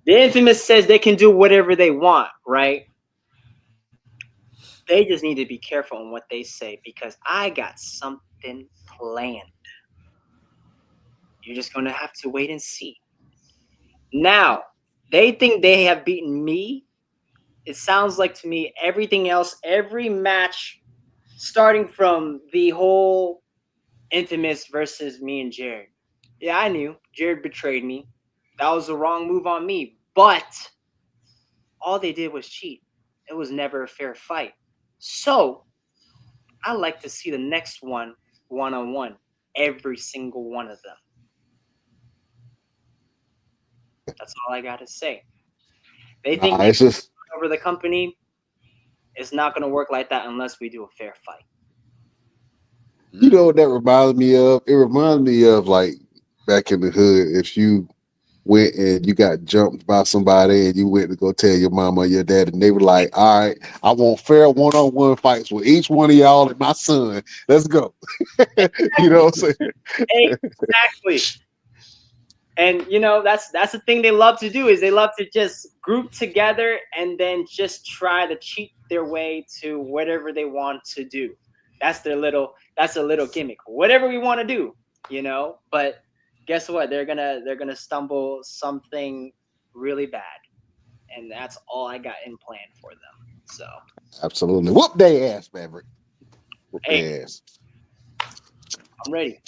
the Infamous says they can do whatever they want, right? They just need to be careful on what they say because I got something planned. You're just going to have to wait and see. Now, they think they have beaten me. It sounds like to me everything else, every match, starting from the whole Infamous versus me and Jared. Yeah, I knew. Jared betrayed me. That was the wrong move on me. But all they did was cheat. It was never a fair fight. So I like to see the next one-on-one, every single one of them. That's all I got to say. They think they can over the company. It's not going to work like that unless we do a fair fight. You know what that reminds me of? It reminds me of like back in the hood, if you went and you got jumped by somebody and you went to go tell your mama or your dad and they were like, all right, I want fair one-on-one fights with each one of y'all and my son. Let's go. You know what I'm saying? Exactly. And you know, that's the thing they love to do is they love to just group together and then just try to cheat their way to whatever they want to do. That's a little gimmick. Whatever we want to do, you know, but guess what? They're gonna stumble something really bad. And that's all I got in plan for them. So absolutely. Whoop their ass, Maverick. Whoop their ass. I'm ready.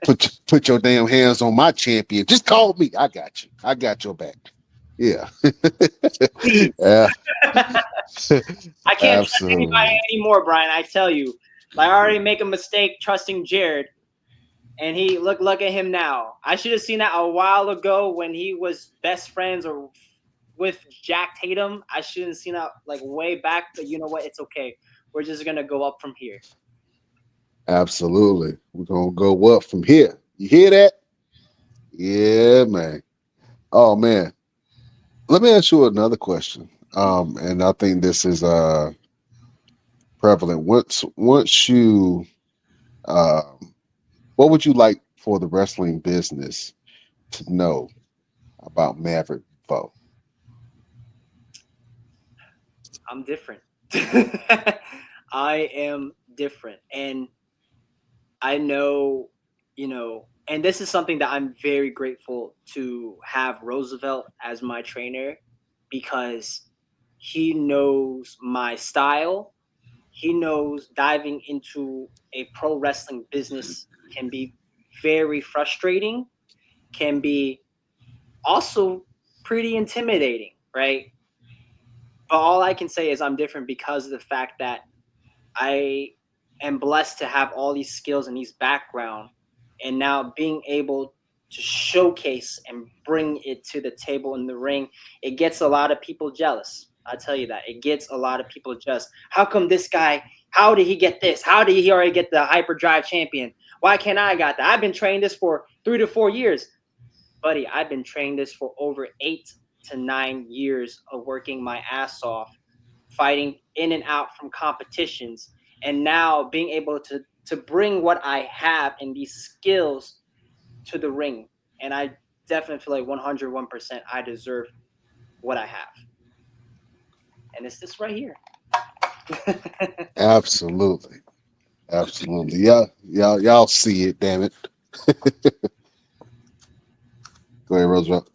Put your damn hands on my champion. Just call me. I got you. I got your back. Yeah. Yeah. I can't trust anybody anymore, Brian. I tell you, I already make a mistake trusting Jared. And he look at him now. I should have seen that a while ago when he was best friends or with Jack Tatum. I shouldn't have seen that like way back, but you know what? It's okay. We're just gonna go up from here. Absolutely. We're gonna go up from here. You hear that? Yeah, man. Oh man. Let me ask you another question. And I think this is prevalent. Once you what would you like for the wrestling business to know about Mavrick Vo? I'm different. I am different. And I know, and this is something that I'm very grateful to have Roosevelt as my trainer because he knows my style. He knows diving into a pro wrestling business can be very frustrating, can be also pretty intimidating, right? But all I can say is I'm different because of the fact that I am blessed to have all these skills and these background, and now being able to showcase and bring it to the table in the ring, it gets a lot of people jealous. I tell you that it gets a lot of people jealous. How come this guy? How did he get this? How did he already get the Hyperdrive champion? Why can't I got that? I've been training this for 3 to 4 years, buddy. I've been training this for over 8 to 9 years of working my ass off, fighting in and out from competitions, and now being able to bring what I have and these skills to the ring. And I definitely feel like 101% I deserve what I have. And it's this right here. Absolutely. Absolutely. Yeah, y'all see it, damn it. Go ahead, Roosevelt.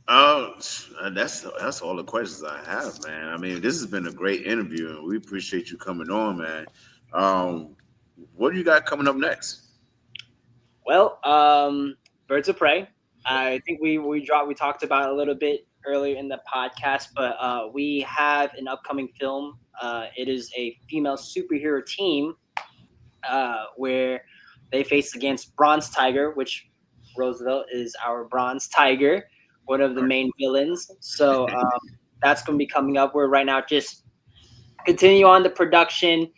That's all the questions I have, man. I mean, this has been a great interview, and we appreciate you coming on, man. What do you got coming up next? Well, Birds of Prey. I think we talked about it a little bit earlier in the podcast, but we have an upcoming film. It is a female superhero team where they face against Bronze Tiger, which Roosevelt is our Bronze Tiger, one of the main villains. So that's going to be coming up. We're right now just continue on the production,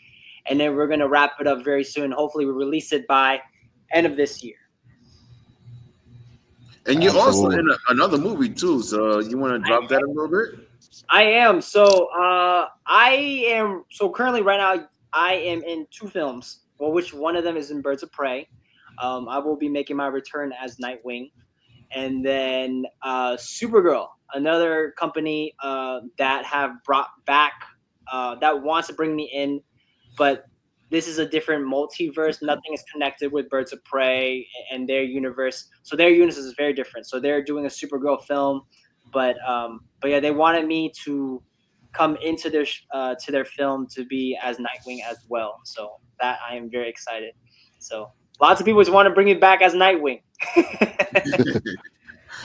and then we're going to wrap it up very soon. Hopefully, we release it by end of this year. And you're also Absolutely. in another movie too, so you want to drop that a little bit? I am. So currently right now I am in 2 films. Well, which one of them is in Birds of Prey. I will be making my return as Nightwing. And then Supergirl, another company that have brought back that wants to bring me in, but this is a different multiverse. Nothing is connected with Birds of Prey and their universe. So their universe is very different. So they're doing a Supergirl film, but yeah, they wanted me to come into their film to be as Nightwing as well. So that I am very excited. So lots of people just want to bring me back as Nightwing.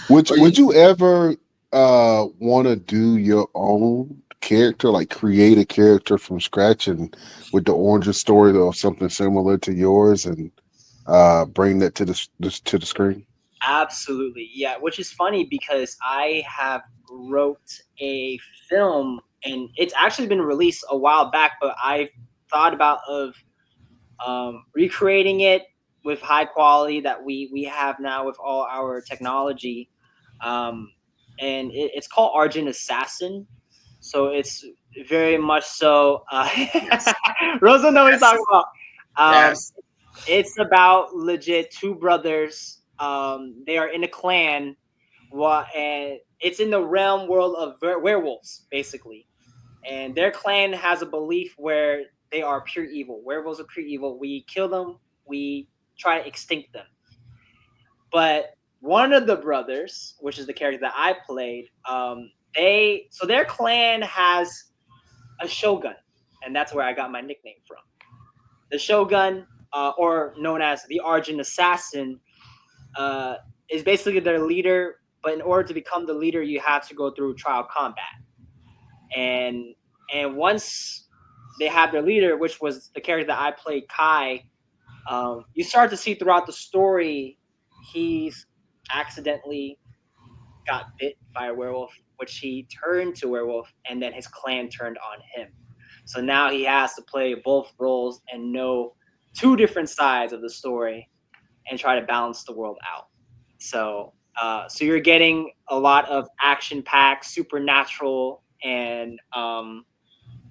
Would you ever want to do your own character, like create a character from scratch and with the origin story or something similar to yours, and bring that to the screen? Absolutely, yeah. Which is funny because I have wrote a film and it's actually been released a while back, but I thought about of recreating it with high quality that we have now with all our technology, and it's called Argent Assassin. So it's very much so. Rosa knows what he's talking about. Yes. It's about legit 2 brothers. They are in a clan, and it's in the realm world of werewolves, basically. And their clan has a belief where they are pure evil. Werewolves are pure evil. We kill them. We try to extinct them. But one of the brothers, which is the character that I played, their clan has a shogun, and that's where I got my nickname from. The shogun, or known as the Argent Assassin, is basically their leader. But in order to become the leader, you have to go through trial combat. And once they have their leader, which was the character that I played, Kai, You start to see throughout the story, he's accidentally got bit by a werewolf, which he turned to werewolf, and then his clan turned on him. So now he has to play both roles and know two different sides of the story and try to balance the world out. So, so you're getting a lot of action-packed, supernatural, and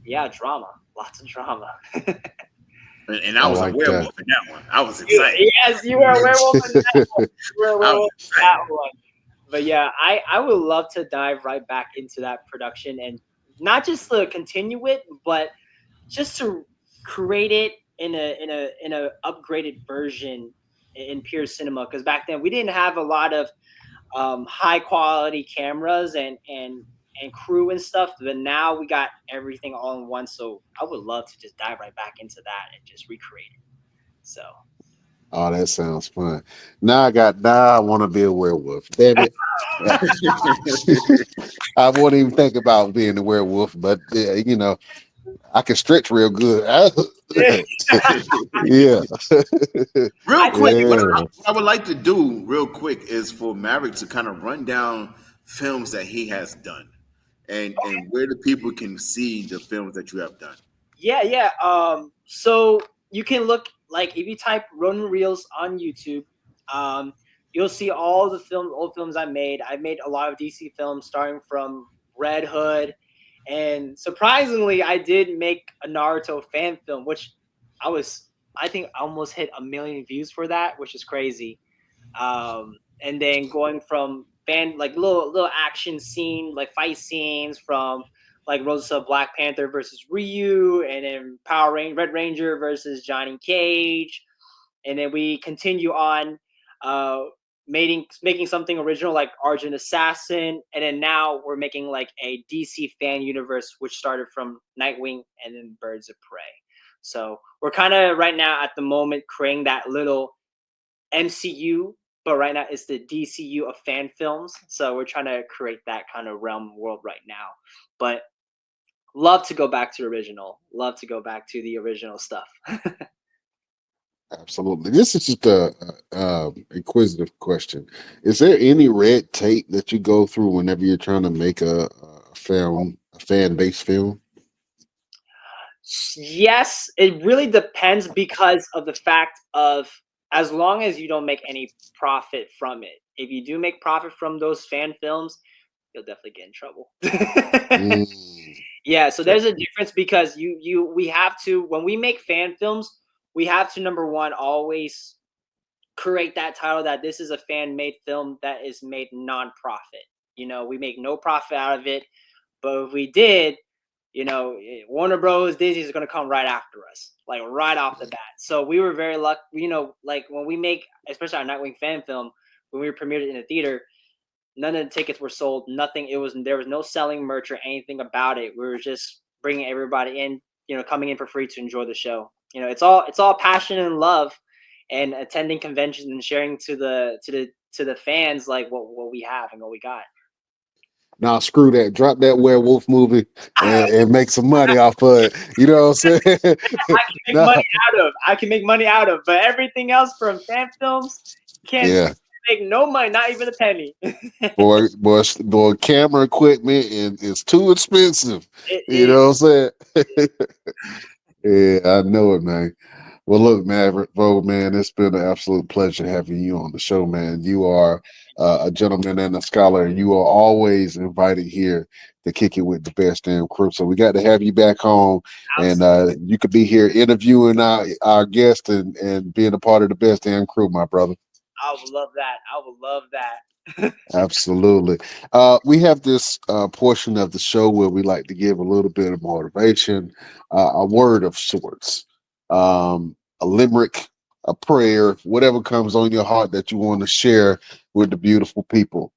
yeah, drama. Lots of drama. And I I was a like that. werewolf in that one. I was excited. Yes, you were a werewolf in that one. You were a I was werewolf in that excited. one. But yeah, I would love to dive right back into that production, and not just to continue it, but just to create it in a upgraded version in pure cinema. Because back then we didn't have a lot of high quality cameras and crew and stuff, but now we got everything all in one. So I would love to just dive right back into that and just recreate it. So Oh, that sounds fun. Now I want to be a werewolf. Damn it. I won't even think about being a werewolf, but I can stretch real good. Yeah. Real quick, what Yeah. I would like to do real quick is for Maverick to kind of run down films that he has done and where the people can see the films that you have done. yeah. So you can look, like, if you type Ronin Reels on YouTube, you'll see all the old films I made. I made a lot of DC films, starting from Red Hood, and surprisingly, I did make a Naruto fan film, which I think I almost hit 1 million views for that, which is crazy. And then going from like little action scene, like fight scenes from like Rosa Black Panther versus Ryu, and then Red Ranger versus Johnny Cage, and then we continue on uh making something original like Argent Assassin, and then now we're making like a DC fan universe, which started from Nightwing and then Birds of Prey. So we're kind of right now at the moment creating that little MCU, but right now it's the DCU of fan films. So we're trying to create that kind of realm world right now. But love to go back to original. Love to go back to the original stuff. Absolutely. This is just a inquisitive question. Is there any red tape that you go through whenever you're trying to make a film, a fan-based film? Yes, it really depends because of the fact of, as long as you don't make any profit from it. If you do make profit from those fan films, you'll definitely get in trouble. Mm, Yeah, so there's a difference because we have to, when we make fan films, we have to, number one, always create that title that this is a fan made film that is made non-profit. We make no profit out of it, but if we did, Warner Bros. Disney is going to come right after us, like right off the bat. So we were very lucky, like when we make, especially our Nightwing fan film, when we premiered it in the theater, none of the tickets were sold. Nothing. There was no selling merch or anything about it. We were just bringing everybody in, coming in for free to enjoy the show. It's all passion and love, and attending conventions and sharing to the fans like what we have and what we got. now screw that. Drop that werewolf movie and make some money off of it. You know what I'm saying? Make No. money out of. I can make money out of, but everything else from fan films can't Yeah. make no money, not even a penny. Boy, camera equipment and it's too expensive. It You is. know what I'm saying? Yeah, I know it, man. Well, look, Mavrick Vo, man, it's been an absolute pleasure having you on the show, man. You are a gentleman and a scholar, and you are always invited here to kick it with the best damn crew. So we got to have you back home, and you could be here interviewing our guest and being a part of the best damn crew, my brother. I would love that. I would love that. Absolutely. We have this portion of the show where we like to give a little bit of motivation, a word of sorts, a limerick, a prayer, whatever comes on your heart that you want to share with the beautiful people.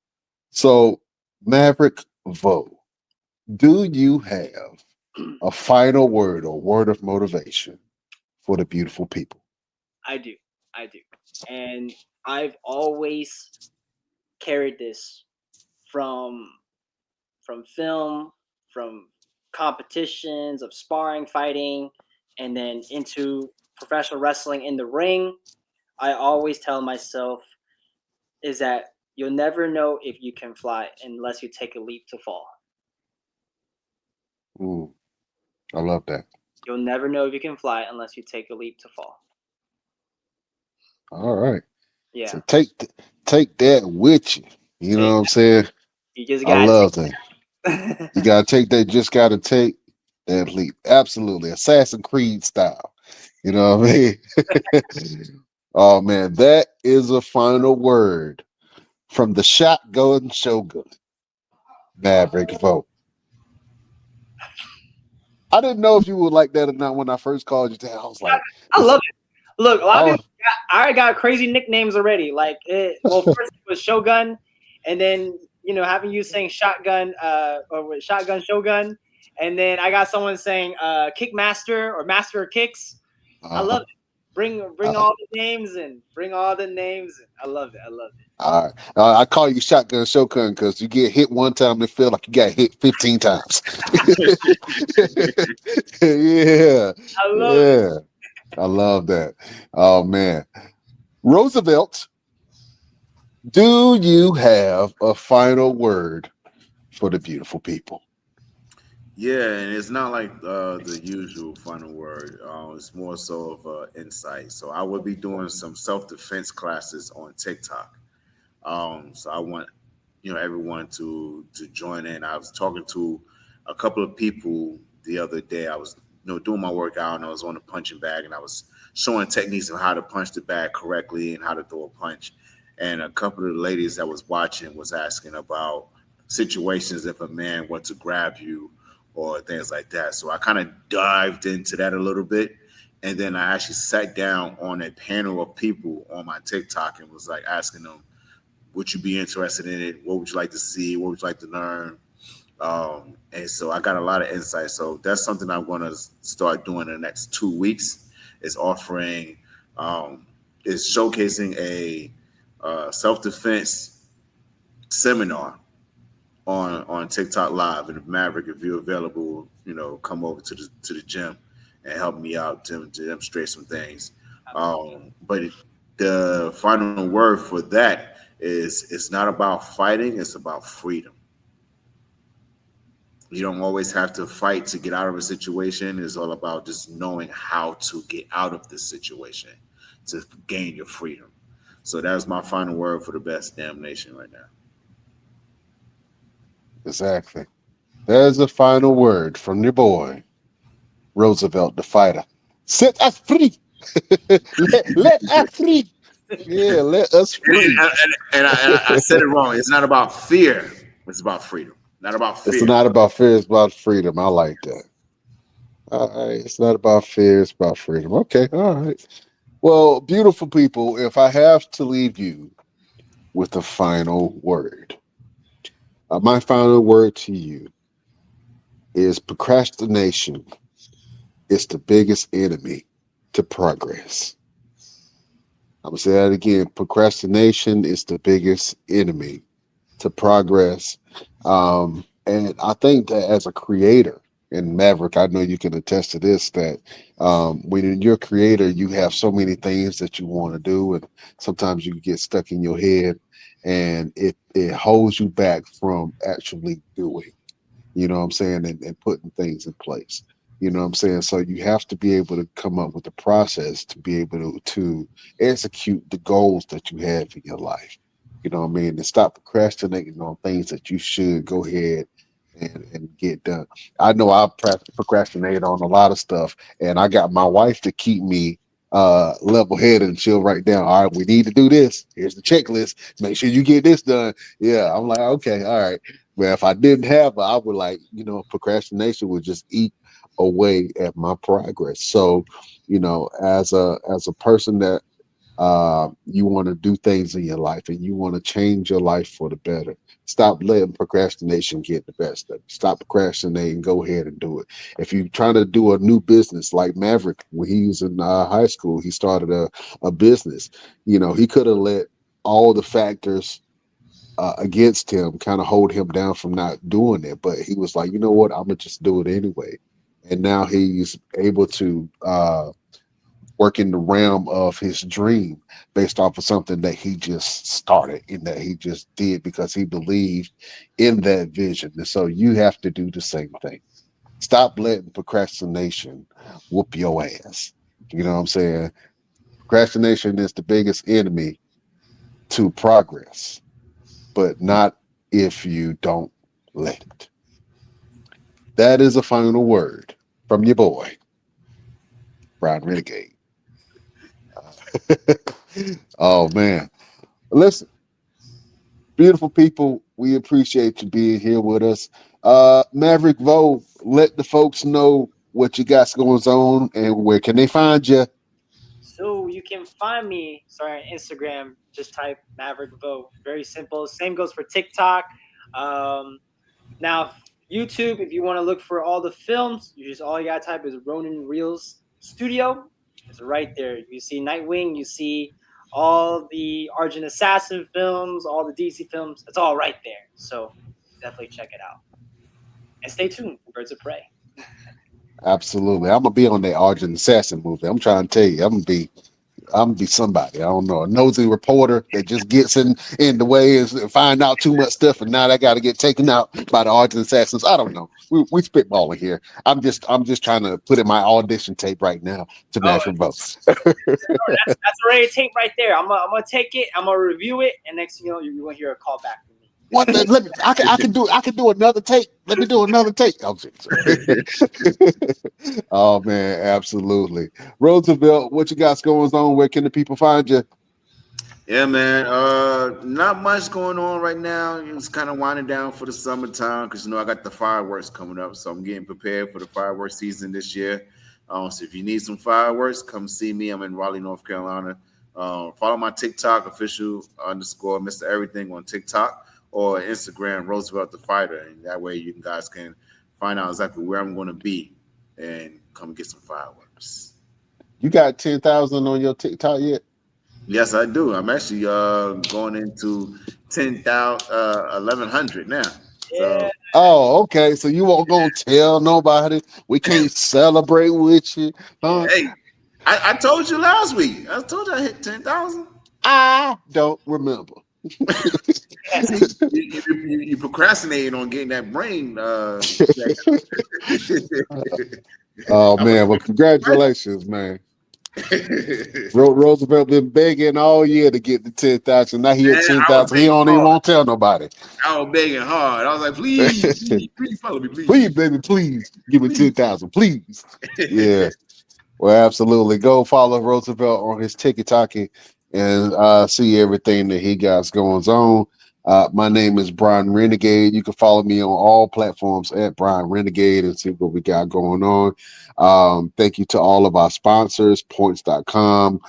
So, Mavrick Vo, do you have a final word or word of motivation for the beautiful people? I do. I do. And I've always carried this from film, from competitions of sparring, fighting, and then into professional wrestling in the ring, I always tell myself is that you'll never know if you can fly unless you take a leap to fall. Ooh, I love that. You'll never know if you can fly unless you take a leap to fall. All right. Yeah. So take that with you. You know what I'm saying? You just I got love that. You gotta take that. Just gotta take that leap. Absolutely, Assassin's Creed style. You know what I mean? Oh man, that is a final word from the Shotgun Shogun, Mavrick Vo. I didn't know if you would like that or not when I first called you. I was like, I love it. Look, a lot of people. I already got crazy nicknames already. Like, first it was Shogun, and then having you saying Shotgun, or with Shotgun Shogun, and then I got someone saying Kickmaster or Master of Kicks. I love it. Bring all the names and bring all the names. I love it. I love it. All right. I call you Shotgun Shogun because you get hit one time and feel like you got hit 15 times. Yeah. I love it. I love that. Oh man. Roosevelt, do you have a final word for the beautiful people? Yeah, and it's not like the usual final word. It's more so of insight. So I will be doing some self-defense classes on TikTok. So I want everyone to join in. I was talking to a couple of people the other day. I was doing my workout and I was on a punching bag and I was showing techniques of how to punch the bag correctly and how to throw a punch. And a couple of the ladies that was watching was asking about situations if a man were to grab you or things like that. So I kind of dived into that a little bit. And then I actually sat down on a panel of people on my TikTok and was like asking them, would you be interested in it? What would you like to see? What would you like to learn? And so I got a lot of insight. So that's something I'm going to start doing in the next 2 weeks is offering, is showcasing a self-defense seminar on TikTok Live. And if Maverick, if you're available, come over to the gym and help me out to demonstrate some things. But the final word for that is it's not about fighting, it's about freedom. You don't always have to fight to get out of a situation. It's all about just knowing how to get out of the situation to gain your freedom. So that's my final word for the best damn nation right now. Exactly. There's the final word from your boy, Roosevelt the fighter. Set us free. let us free. Yeah, let us free. And I said it wrong. It's not about fear. It's about freedom. Not about fear. It's not about fear. It's about freedom. I like that. All right. It's not about fear. It's about freedom. Okay. All right. Well, beautiful people, if I have to leave you with a final word, my final word to you is procrastination is the biggest enemy to progress. I'm going to say that again. Procrastination is the biggest enemy to progress. And I think that as a creator, and Maverick, I know you can attest to this, that when you're a creator, you have so many things that you want to do. And sometimes you get stuck in your head and it holds you back from actually doing, you know what I'm saying, and putting things in place. You know what I'm saying? So you have to be able to come up with the process to be able to execute the goals that you have in your life. You know what I mean? And stop procrastinating on things that you should go ahead and get done. I know I procrastinate on a lot of stuff, and I got my wife to keep me level-headed, and she'll write down, all right, we need to do this. Here's the checklist. Make sure you get this done. Yeah, I'm like, okay, all right. Well, if I didn't have her, I would procrastination would just eat away at my progress. So, as a person that you want to do things in your life and you want to change your life for the better, stop letting procrastination get the best of you. Stop procrastinating, go ahead and do it. If you're trying to do a new business, like Maverick, when he was in high school, he started a business. He could have let all the factors against him kind of hold him down from not doing it, but he was like, you know what, I'm gonna just do it anyway. And now he's able to work in the realm of his dream based off of something that he just started and that he just did because he believed in that vision. And so you have to do the same thing. Stop letting procrastination whoop your ass. You know what I'm saying? Procrastination is the biggest enemy to progress, but not if you don't let it. That is a final word from your boy, Brian Renegade. Oh, man. Listen, beautiful people, we appreciate you being here with us. Mavrick Vo, let the folks know what you got going on and where can they find you. So you can find me, on Instagram. Just type Mavrick Vo. Very simple. Same goes for TikTok. Now, YouTube, if you want to look for all the films, all you gotta type is Ronin Reels Studio. It's right there. You see Nightwing, you see all the Argent Assassin films, all the DC films. It's all right there. So definitely check it out. And stay tuned for Birds of Prey. Absolutely. I'm gonna be on that Argent Assassin movie. I'm trying to tell you, I'm gonna be somebody. I don't know, a nosy reporter that just gets in the way and find out too much stuff, and now they got to get taken out by the Argent Assassins. I don't know. We spitballing here. I'm just trying to put in my audition tape right now to Mavrick Vo. That's already tape right there. I'm gonna take it. I'm gonna review it, and next thing you know, you're gonna hear a call back from me. What? I can do another tape. Let me do another tape. Oh man, absolutely. Roosevelt, what you got going on? Where can the people find you? Yeah, man. Not much going on right now. It's kind of winding down for the summertime because I got the fireworks coming up, so I'm getting prepared for the fireworks season this year. So if you need some fireworks, come see me. I'm in Raleigh, North Carolina. Follow my TikTok official _ Mr. Everything on TikTok. Or Instagram, Roosevelt the Fighter, and that way you guys can find out exactly where I'm going to be and come get some fireworks. You got 10,000 on your TikTok yet? Yes, I do. I'm actually going into 1,100 now. So. Oh, okay. So you won't go tell nobody. We can't celebrate with you. Hey, I told you last week. I told you I hit 10,000. I don't remember. You procrastinating on getting that brain. Oh man! Well, congratulations, man. Roosevelt been begging all year to get the 10,000. Now he at 10,000. He don't even want to tell nobody. I was begging hard. I was like, please follow me, please. Please, baby, please give me 10,000, please. Yeah. Well, absolutely. Go follow Roosevelt on his TikTok and see everything that he got going on. My name is Brian Renegade. You can follow me on all platforms at Brian Renegade and see what we got going on. Thank you to all of our sponsors, points.com,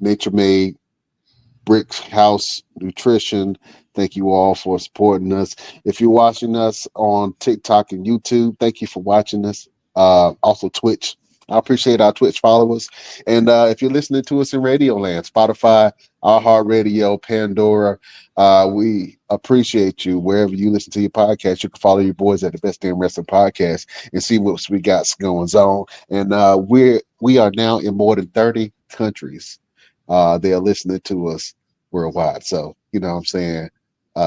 Nature Made, Bricks House Nutrition. Thank you all for supporting us. If you're watching us on TikTok and YouTube, thank you for watching us. Also Twitch. I appreciate our Twitch followers. And if you're listening to us in Radio Land, Spotify, iHeartRadio, Pandora, we appreciate you. Wherever you listen to your podcast, you can follow your boys at the Best Damn Wrestling Podcast and see what we got going on. And we are now in more than 30 countries. They are listening to us worldwide. So, you know what I'm saying?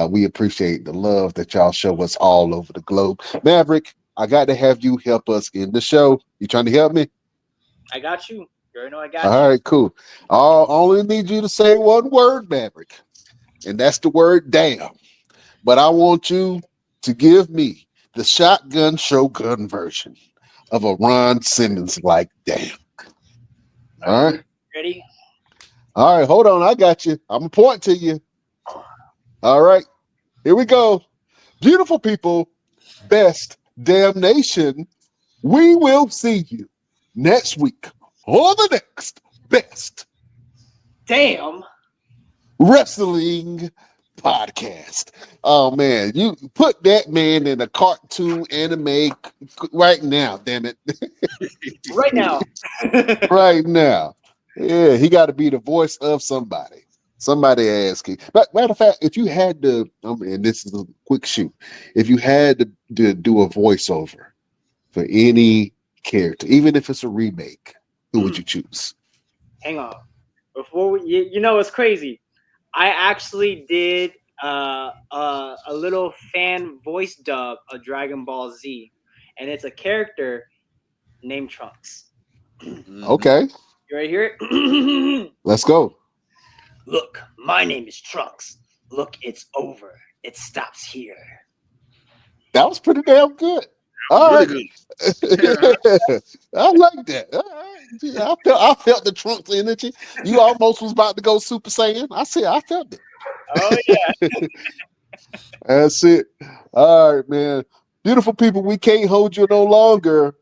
We appreciate the love that y'all show us all over the globe. Maverick, I got to have you help us in the show. You trying to help me? I got you. You already know I got you. All right, cool. I only need you to say one word, Maverick, and that's the word damn. But I want you to give me the shotgun shogun version of a Ron Simmons like damn. All right. Ready? All right, hold on. I got you. I'm going to point to you. All right. Here we go. Beautiful people, best damnation. We will see you next week on the next Best Damn Wrestling Podcast. Oh man, you put that man in a cartoon anime right now, damn it. right now. Right now. Yeah, he got to be the voice of somebody. Somebody asking. But matter of fact, if you had to, and this is a quick shoot, if you had to do a voiceover for any character, even if it's a remake, who would you choose? Hang on. Before you know what's crazy? I actually did a little fan voice dub of Dragon Ball Z, and it's a character named Trunks. Okay, You ready to hear it? let's go. Look, my name is Trunks. Look, it's over. It stops here. That was pretty damn good. All right. Really I like that. All right. Yeah, I felt the Trunks energy. You almost was about to go Super Saiyan. I felt it. Oh yeah. That's it. All right, man. Beautiful people, we can't hold you no longer.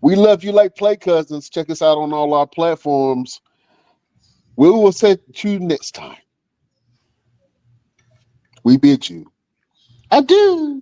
We love you like play cousins. Check us out on all our platforms. We will see you next time. We bid you. I do.